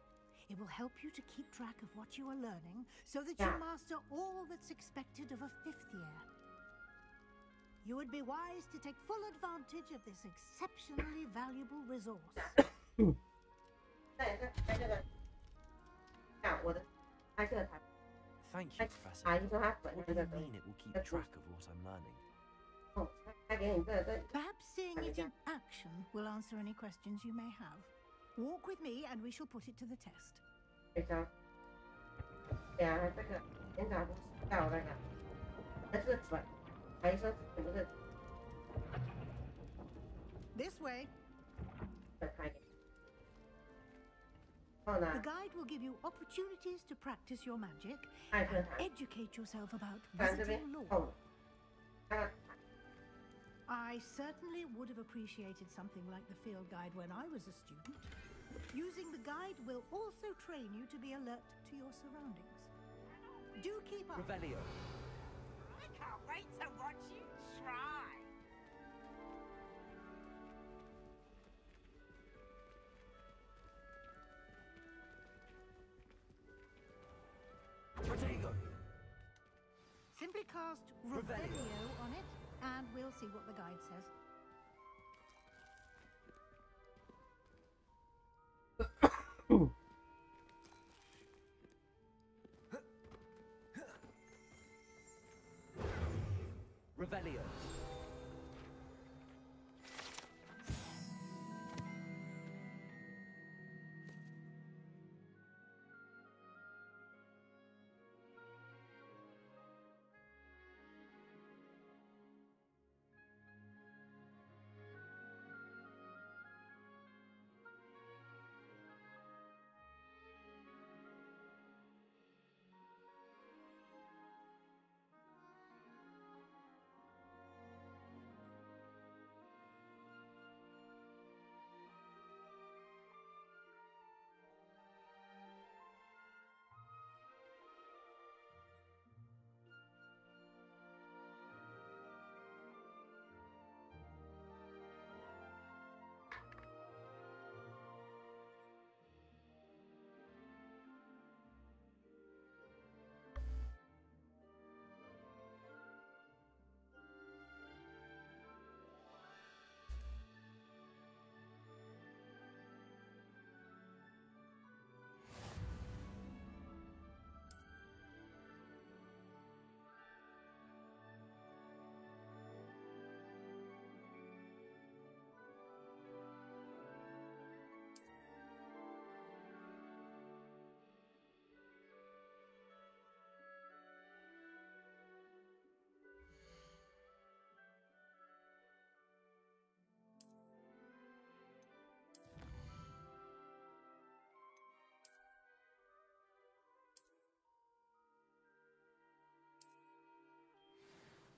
It will help you to keep track of what you are learning so that you master all that's expected of a fifth year. You would be wise to take full advantage of this exceptionally valuable resource. Thank you, Professor. What do you mean it will keep track of what I'm learning? Perhaps seeing it in action will answer any questions you may have. Walk with me and we shall put it to the test. This way. The guide will give you opportunities to practice your magic and educate yourself about wizarding lore. I certainly would have appreciated something like the field guide when I was a student. Using the guide will also train you to be alert to your surroundings. Do keep up. Revelio. I can't wait to watch you try. Simply cast Revelio on it, and we'll see what the guide says. Revelio.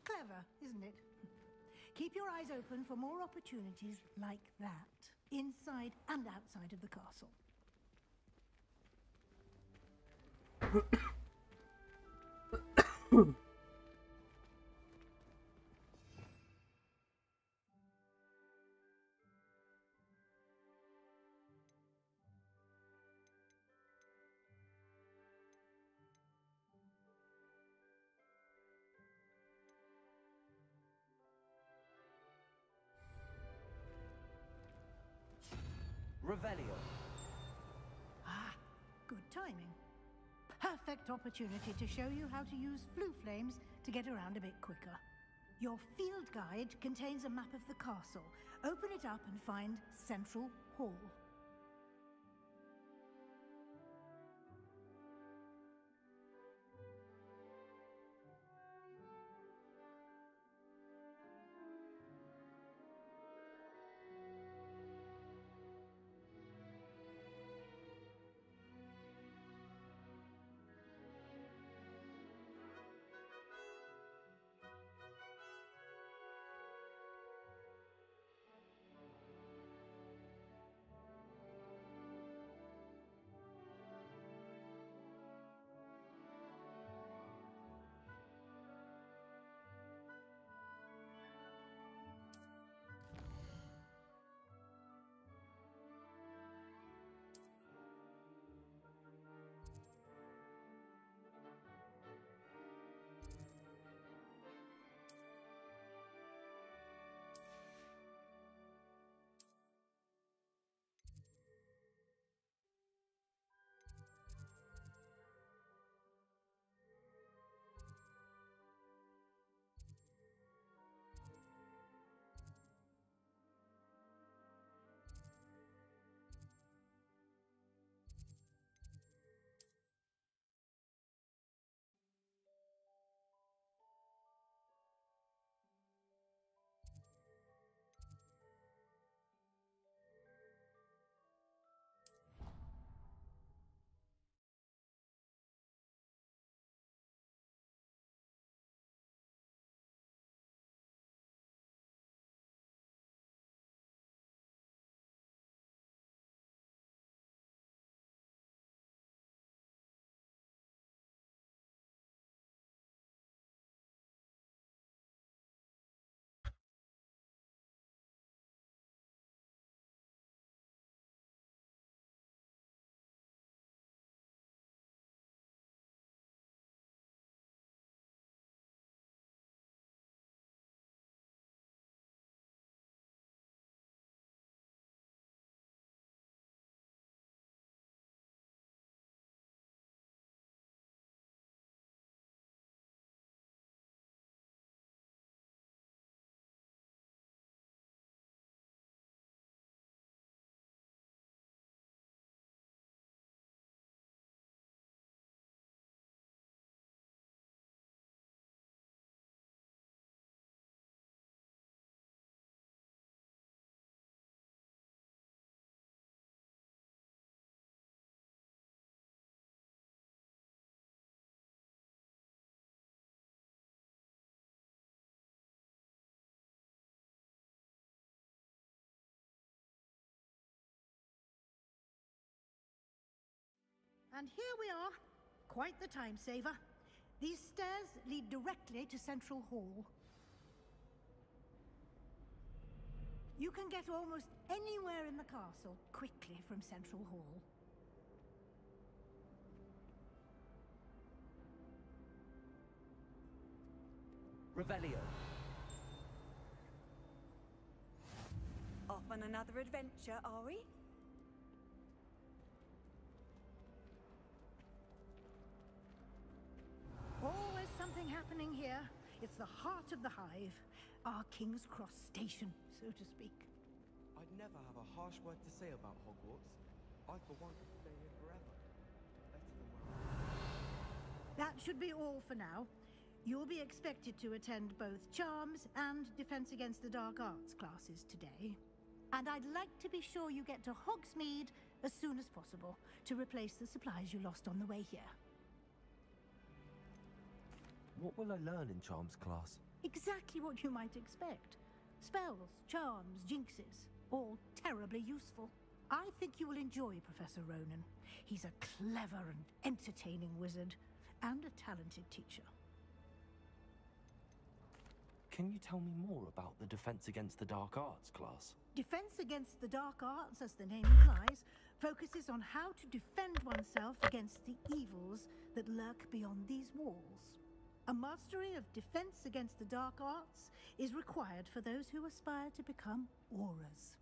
Clever, isn't it? Keep your eyes open for more opportunities like that, inside and outside of the castle. Revelio. Ah, good timing. Perfect opportunity to show you how to use flue flames to get around a bit quicker. Your field guide contains a map of the castle. Open it up and find Central Hall. And here we are. Quite the time saver. These stairs lead directly to Central Hall. You can get almost anywhere in the castle quickly from Central Hall. Revelio. Off on another adventure, are we? Always something happening here. It's the heart of the hive. Our King's Cross station, so to speak. I'd never have a harsh word to say about Hogwarts. I, for one, could stay here forever. Better than where That should be all for now. You'll be expected to attend both Charms and Defense Against the Dark Arts classes today. And I'd like to be sure you get to Hogsmeade as soon as possible to replace the supplies you lost on the way here. What will I learn in Charms class? Exactly what you might expect. Spells, charms, jinxes, all terribly useful. I think you will enjoy Professor Ronan. He's a clever and entertaining wizard, and a talented teacher. Can you tell me more about the Defense Against the Dark Arts class? Defense Against the Dark Arts, as the name implies, focuses on how to defend oneself against the evils that lurk beyond these walls. A mastery of Defense Against the Dark Arts is required for those who aspire to become Aurors.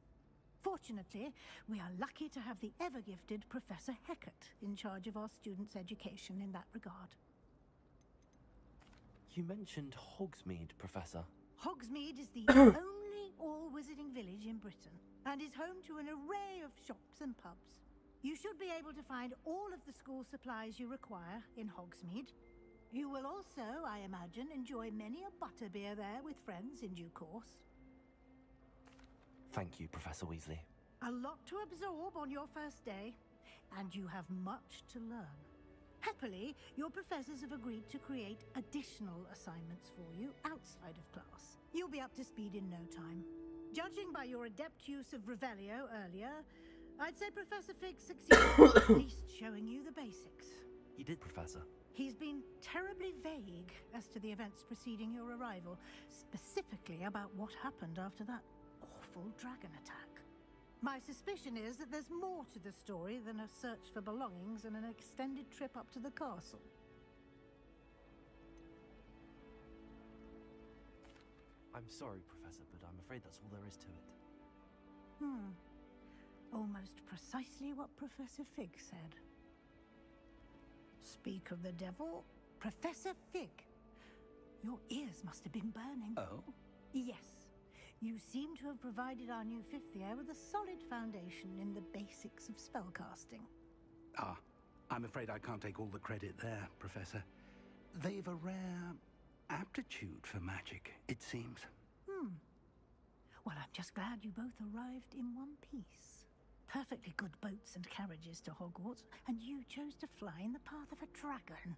Fortunately, we are lucky to have the ever-gifted Professor Hecat in charge of our students' education in that regard. You mentioned Hogsmeade, Professor. Hogsmeade is the only all-wizarding village in Britain, and is home to an array of shops and pubs. You should be able to find all of the school supplies you require in Hogsmeade. You will also, I imagine, enjoy many a butterbeer there with friends in due course. Thank you, Professor Weasley. A lot to absorb on your first day, and you have much to learn. Happily, your professors have agreed to create additional assignments for you outside of class. You'll be up to speed in no time. Judging by your adept use of Revelio earlier, I'd say Professor Fig succeeded at least showing you the basics. You did, Professor. He's been terribly vague as to the events preceding your arrival, specifically about what happened after that awful dragon attack. My suspicion is that there's more to the story than a search for belongings and an extended trip up to the castle. I'm sorry, Professor, but I'm afraid that's all there is to it. Almost precisely what Professor Fig said. Speak of the devil, Professor Fig. Your ears must have been burning. Oh? Yes. You seem to have provided our new fifth year with a solid foundation in the basics of spellcasting. Ah, I'm afraid I can't take all the credit there, Professor. They've a rare aptitude for magic, it seems. Well, I'm just glad you both arrived in one piece. Perfectly good boats and carriages to Hogwarts, and you chose to fly in the path of a dragon.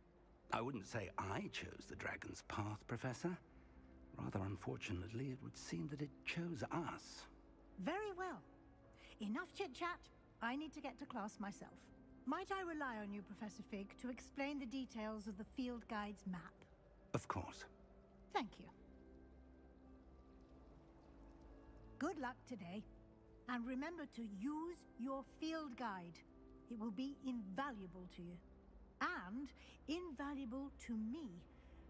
I wouldn't say I chose the dragon's path, Professor. Rather unfortunately, it would seem that it chose us. Very well. Enough chit-chat. I need to get to class myself. Might I rely on you, Professor Fig, to explain the details of the field guide's map? Of course. Thank you. Good luck today. And remember to use your field guide. It will be invaluable to you. And invaluable to me,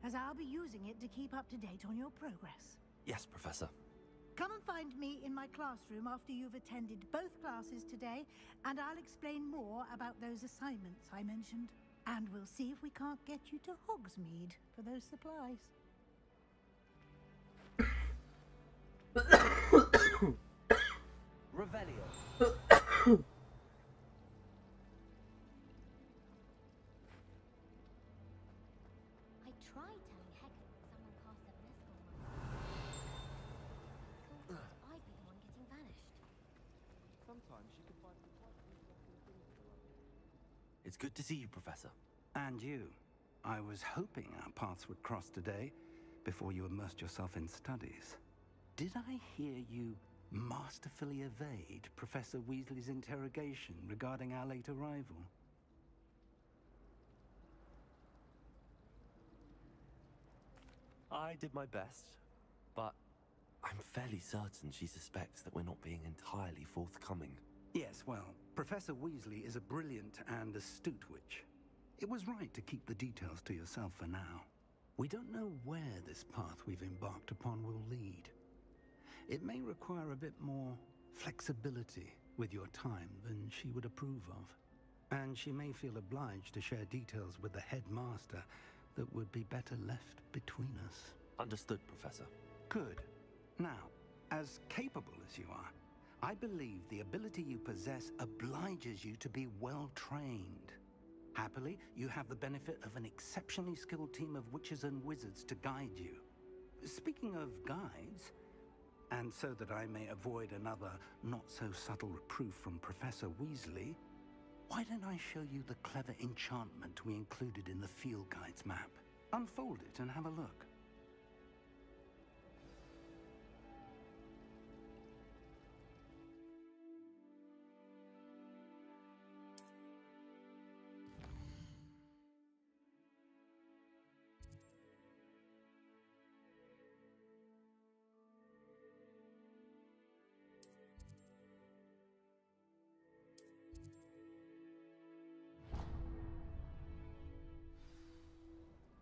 as I'll be using it to keep up to date on your progress. Yes, Professor. Come and find me in my classroom after you've attended both classes today, and I'll explain more about those assignments I mentioned. And we'll see if we can't get you to Hogsmeade for those supplies. Revelio. I tried telling Hecat that someone cast a bless on my thought I'd be the one getting vanished. Sometimes you can find some quite interesting things to learn. It's good to see you, Professor. And you. I was hoping our paths would cross today, before you immersed yourself in studies. Did I hear you masterfully evade Professor Weasley's interrogation regarding our late arrival? I did my best, but I'm fairly certain she suspects that we're not being entirely forthcoming. Yes, well, Professor Weasley is a brilliant and astute witch. It was right to keep the details to yourself for now. We don't know where this path we've embarked upon will lead. It may require a bit more flexibility with your time than she would approve of. And she may feel obliged to share details with the headmaster that would be better left between us. Understood, Professor. Good. Now, as capable as you are, I believe the ability you possess obliges you to be well trained. Happily, you have the benefit of an exceptionally skilled team of witches and wizards to guide you. Speaking of guides, and so that I may avoid another not-so-subtle reproof from Professor Weasley, why don't I show you the clever enchantment we included in the field guide's map? Unfold it and have a look.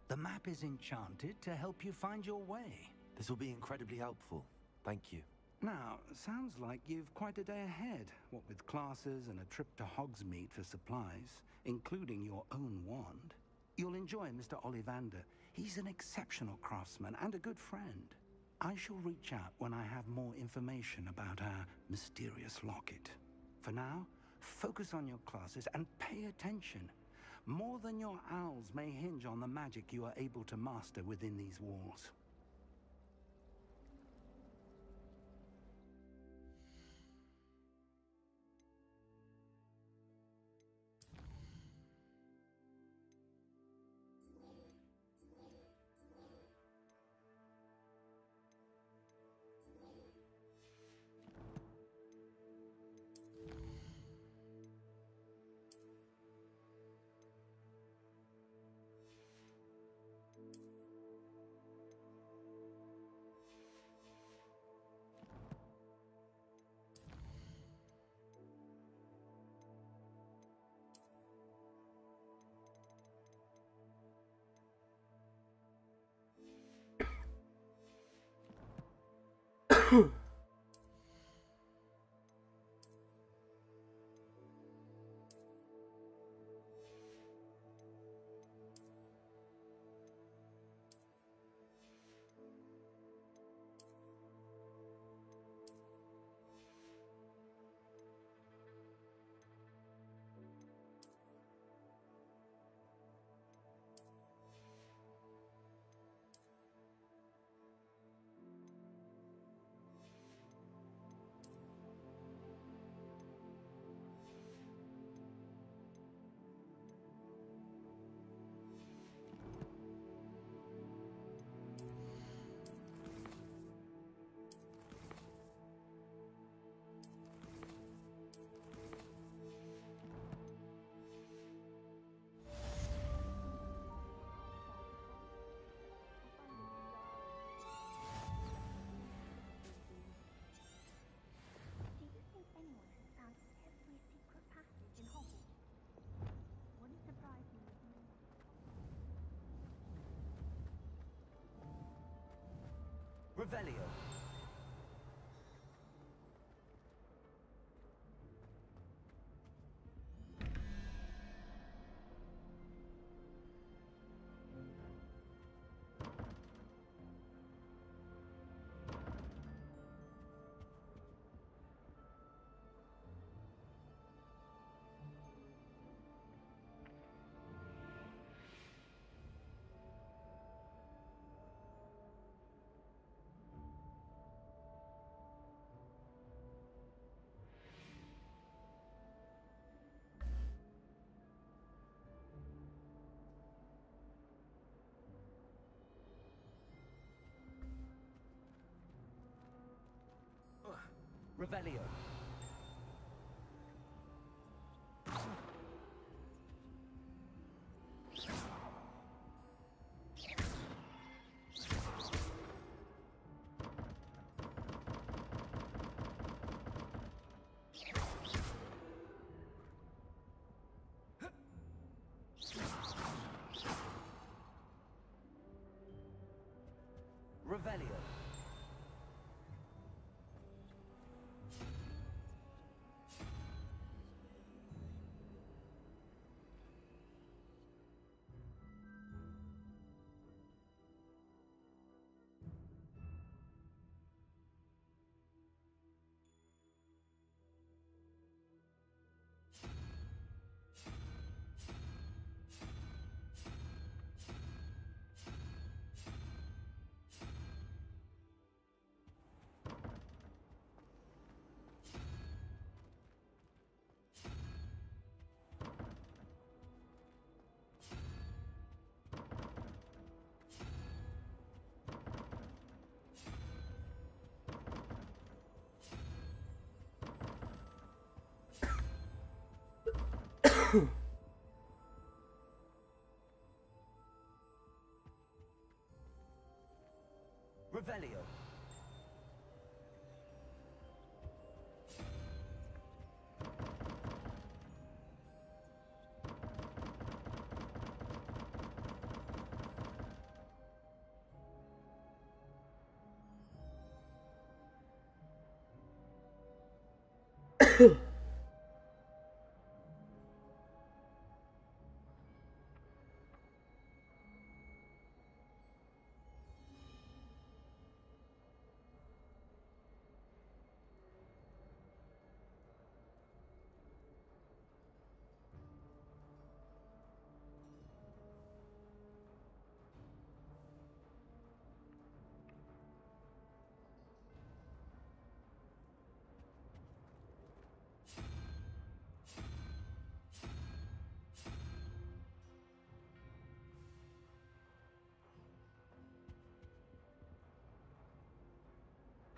The map is enchanted to help you find your way. This will be incredibly helpful. Thank you. Now, sounds like you've quite a day ahead, what with classes and a trip to Hogsmeade for supplies, including your own wand. You'll enjoy Mr. Ollivander. He's an exceptional craftsman and a good friend. I shall reach out when I have more information about our mysterious locket. For now, focus on your classes and pay attention. More than your owls may hinge on the magic you are able to master within these walls. Revelio. Revelio. Revelio. Revelio.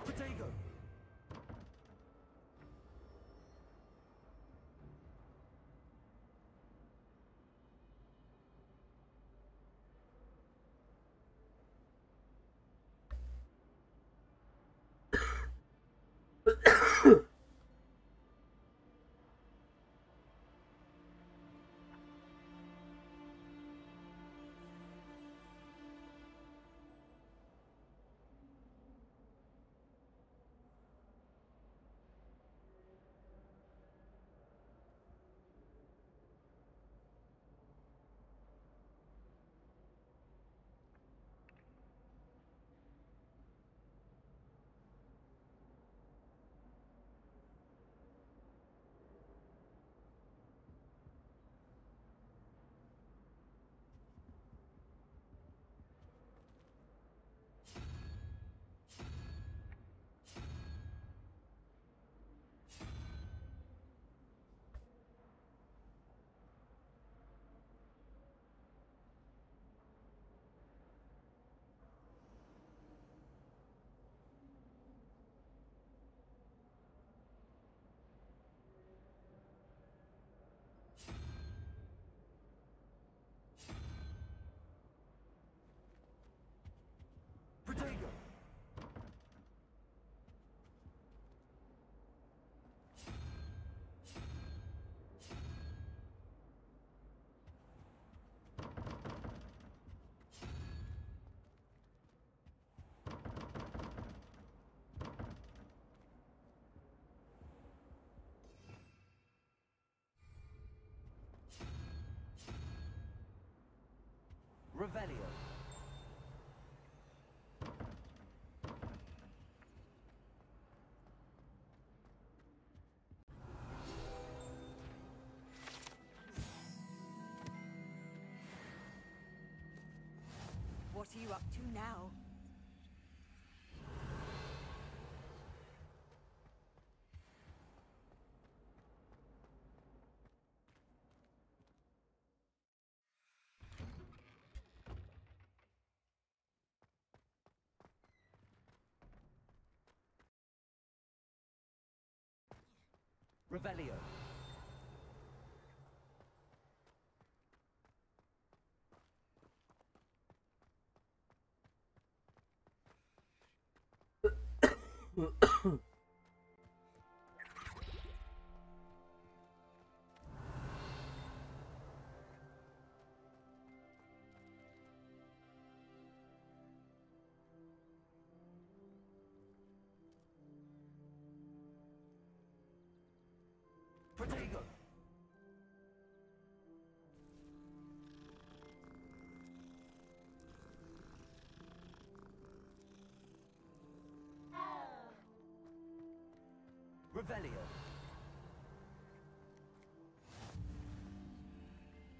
Potato. Potato. Revelio. What are you up to now? Revelio. Revelio.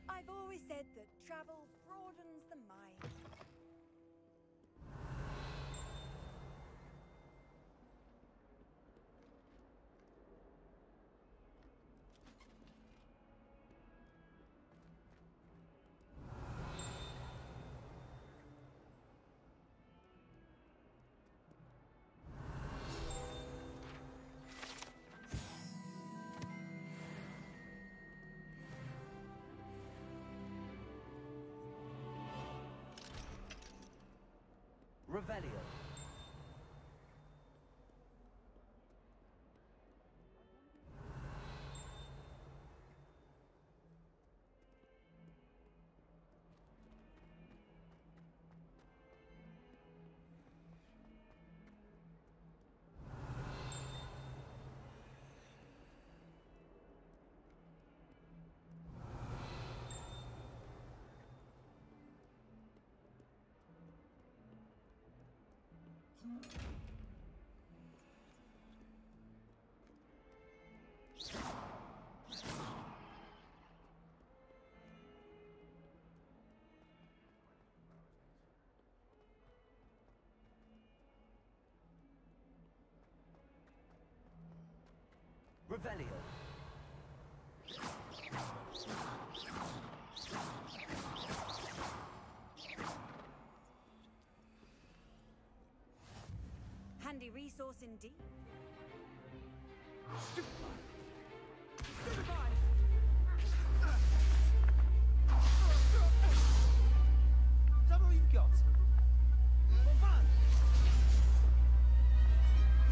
I've always said that travel broadens the mind. Revelio. Revelio. Handy resource indeed. Is that all you've got?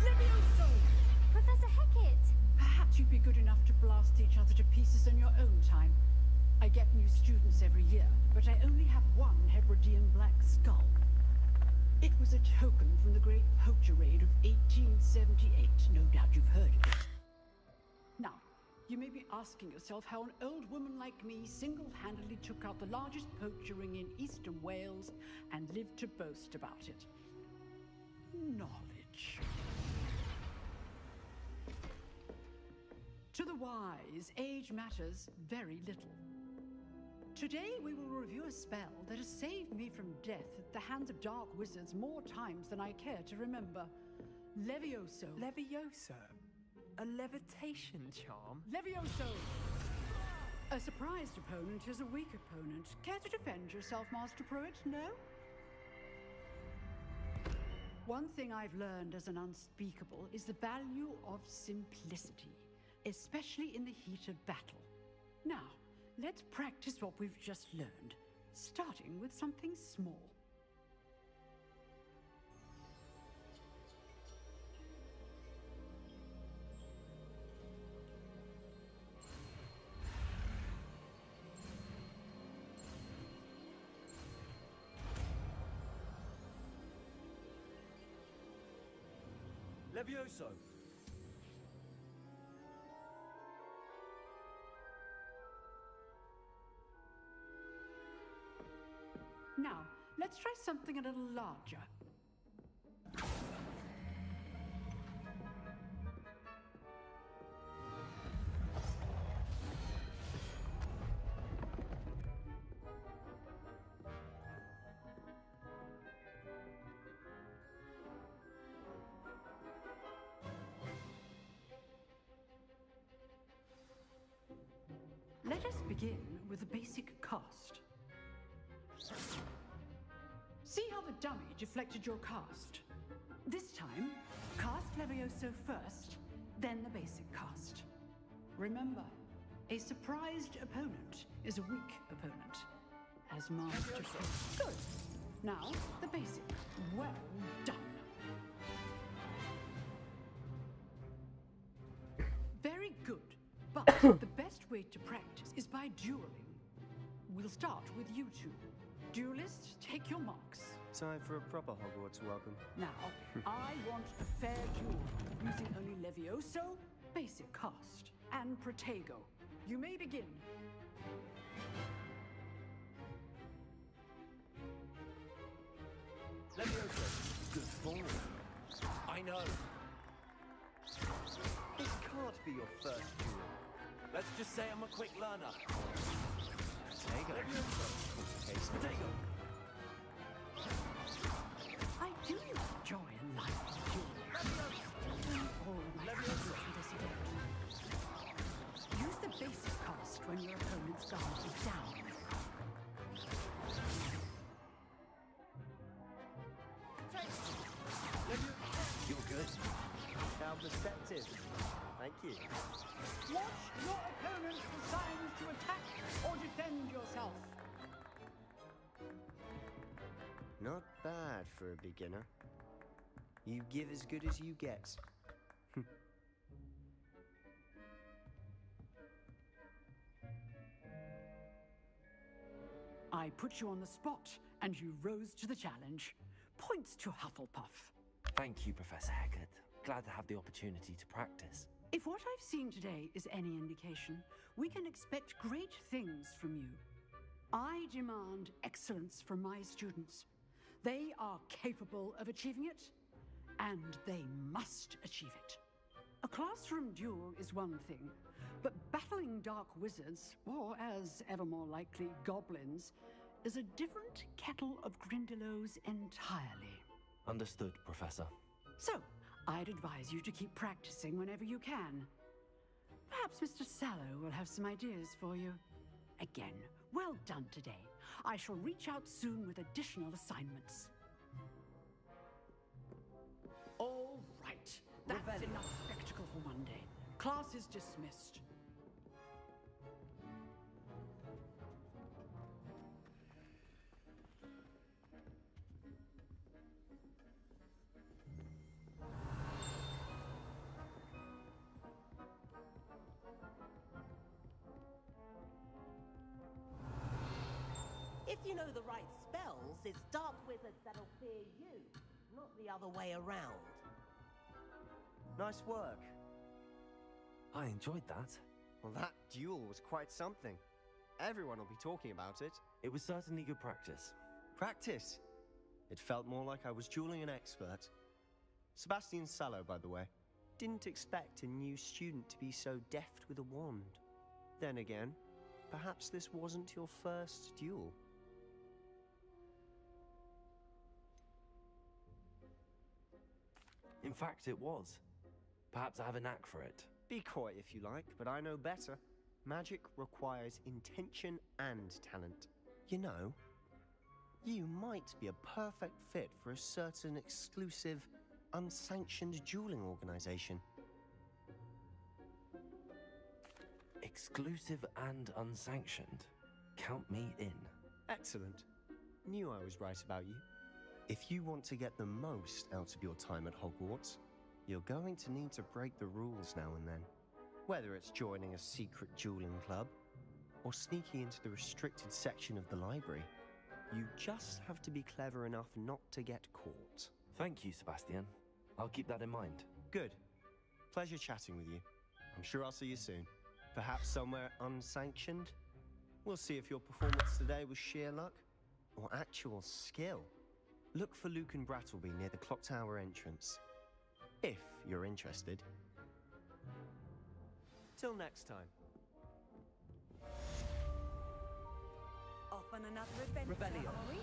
Levioso! Professor Hackett! Perhaps you'd be good enough to blast each other to pieces in your own time. I get new students every year, but I only have one Hebridean black skull. It was a token from the Great Poacher Raid of 1878. No doubt you've heard of it. Now, you may be asking yourself how an old woman like me single-handedly took out the largest poacher ring in eastern Wales and lived to boast about it. Knowledge. To the wise, age matters very little. Today we will review a spell that has saved me from death at the hands of dark wizards more times than I care to remember. Levioso. Levioso? A levitation charm? Levioso! A surprised opponent is a weak opponent. Care to defend yourself, Master Pruitt? No? One thing I've learned as an unspeakable is the value of simplicity, especially in the heat of battle. Now, let's practice what we've just learned, starting with something small. Levioso. Now, let's try something a little larger. Let us begin with a basic cast. See how the dummy deflected your cast? This time, cast Levioso first, then the basic cast. Remember, a surprised opponent is a weak opponent. As Master Pruitt. Good. Now, the basic. Well done. Very good. But the best way to practice is by dueling. We'll start with you two. Duelists, take your marks. Time for a proper Hogwarts welcome. Now, I want a fair duel, using only Levioso, basic cast, and Protego. You may begin. Levioso. Good form. I know. This first duel? Let's just say I'm a quick learner. Potato. Potato. I do enjoy a lively duel. All my friends disagree. Use the basic cast when your opponent's guard is down. You're good. How perceptive. Thank you. Watch your opponent for signs to attack or defend yourself. Not bad for a beginner. You give as good as you get. I put you on the spot, and you rose to the challenge. Points to Hufflepuff. Thank you, Professor Hecat. Glad to have the opportunity to practice. If what I've seen today is any indication, we can expect great things from you. I demand excellence from my students. They are capable of achieving it, and they must achieve it. A classroom duel is one thing, but battling dark wizards, or as ever more likely, goblins, is a different kettle of Grindylows entirely. Understood, Professor. So, I'd advise you to keep practicing whenever you can. Perhaps Mr. Sallow will have some ideas for you. Again, well done today. I shall reach out soon with additional assignments. All right. That's enough spectacle for one day. Class is dismissed. If you know the right spells, it's dark wizards that'll fear you, not the other way around. Nice work. I enjoyed that. Well, that duel was quite something. Everyone will be talking about it. It was certainly good practice. Practice? It felt more like I was dueling an expert. Sebastian Sallow, by the way. Didn't expect a new student to be so deft with a wand. Then again, perhaps this wasn't your first duel. In fact, it was. Perhaps I have a knack for it. Be coy if you like, but I know better. Magic requires intention and talent. You know, you might be a perfect fit for a certain exclusive, unsanctioned dueling organization. Exclusive and unsanctioned. Count me in. Excellent. Knew I was right about you. If you want to get the most out of your time at Hogwarts, you're going to need to break the rules now and then. Whether it's joining a secret dueling club, or sneaking into the restricted section of the library, you just have to be clever enough not to get caught. Thank you, Sebastian. I'll keep that in mind. Good. Pleasure chatting with you. I'm sure I'll see you soon. Perhaps somewhere unsanctioned? We'll see if your performance today was sheer luck or actual skill. Look for Luke and Brattleby near the clock tower entrance, if you're interested. Till next time. Off on another adventure, Revelio. are we?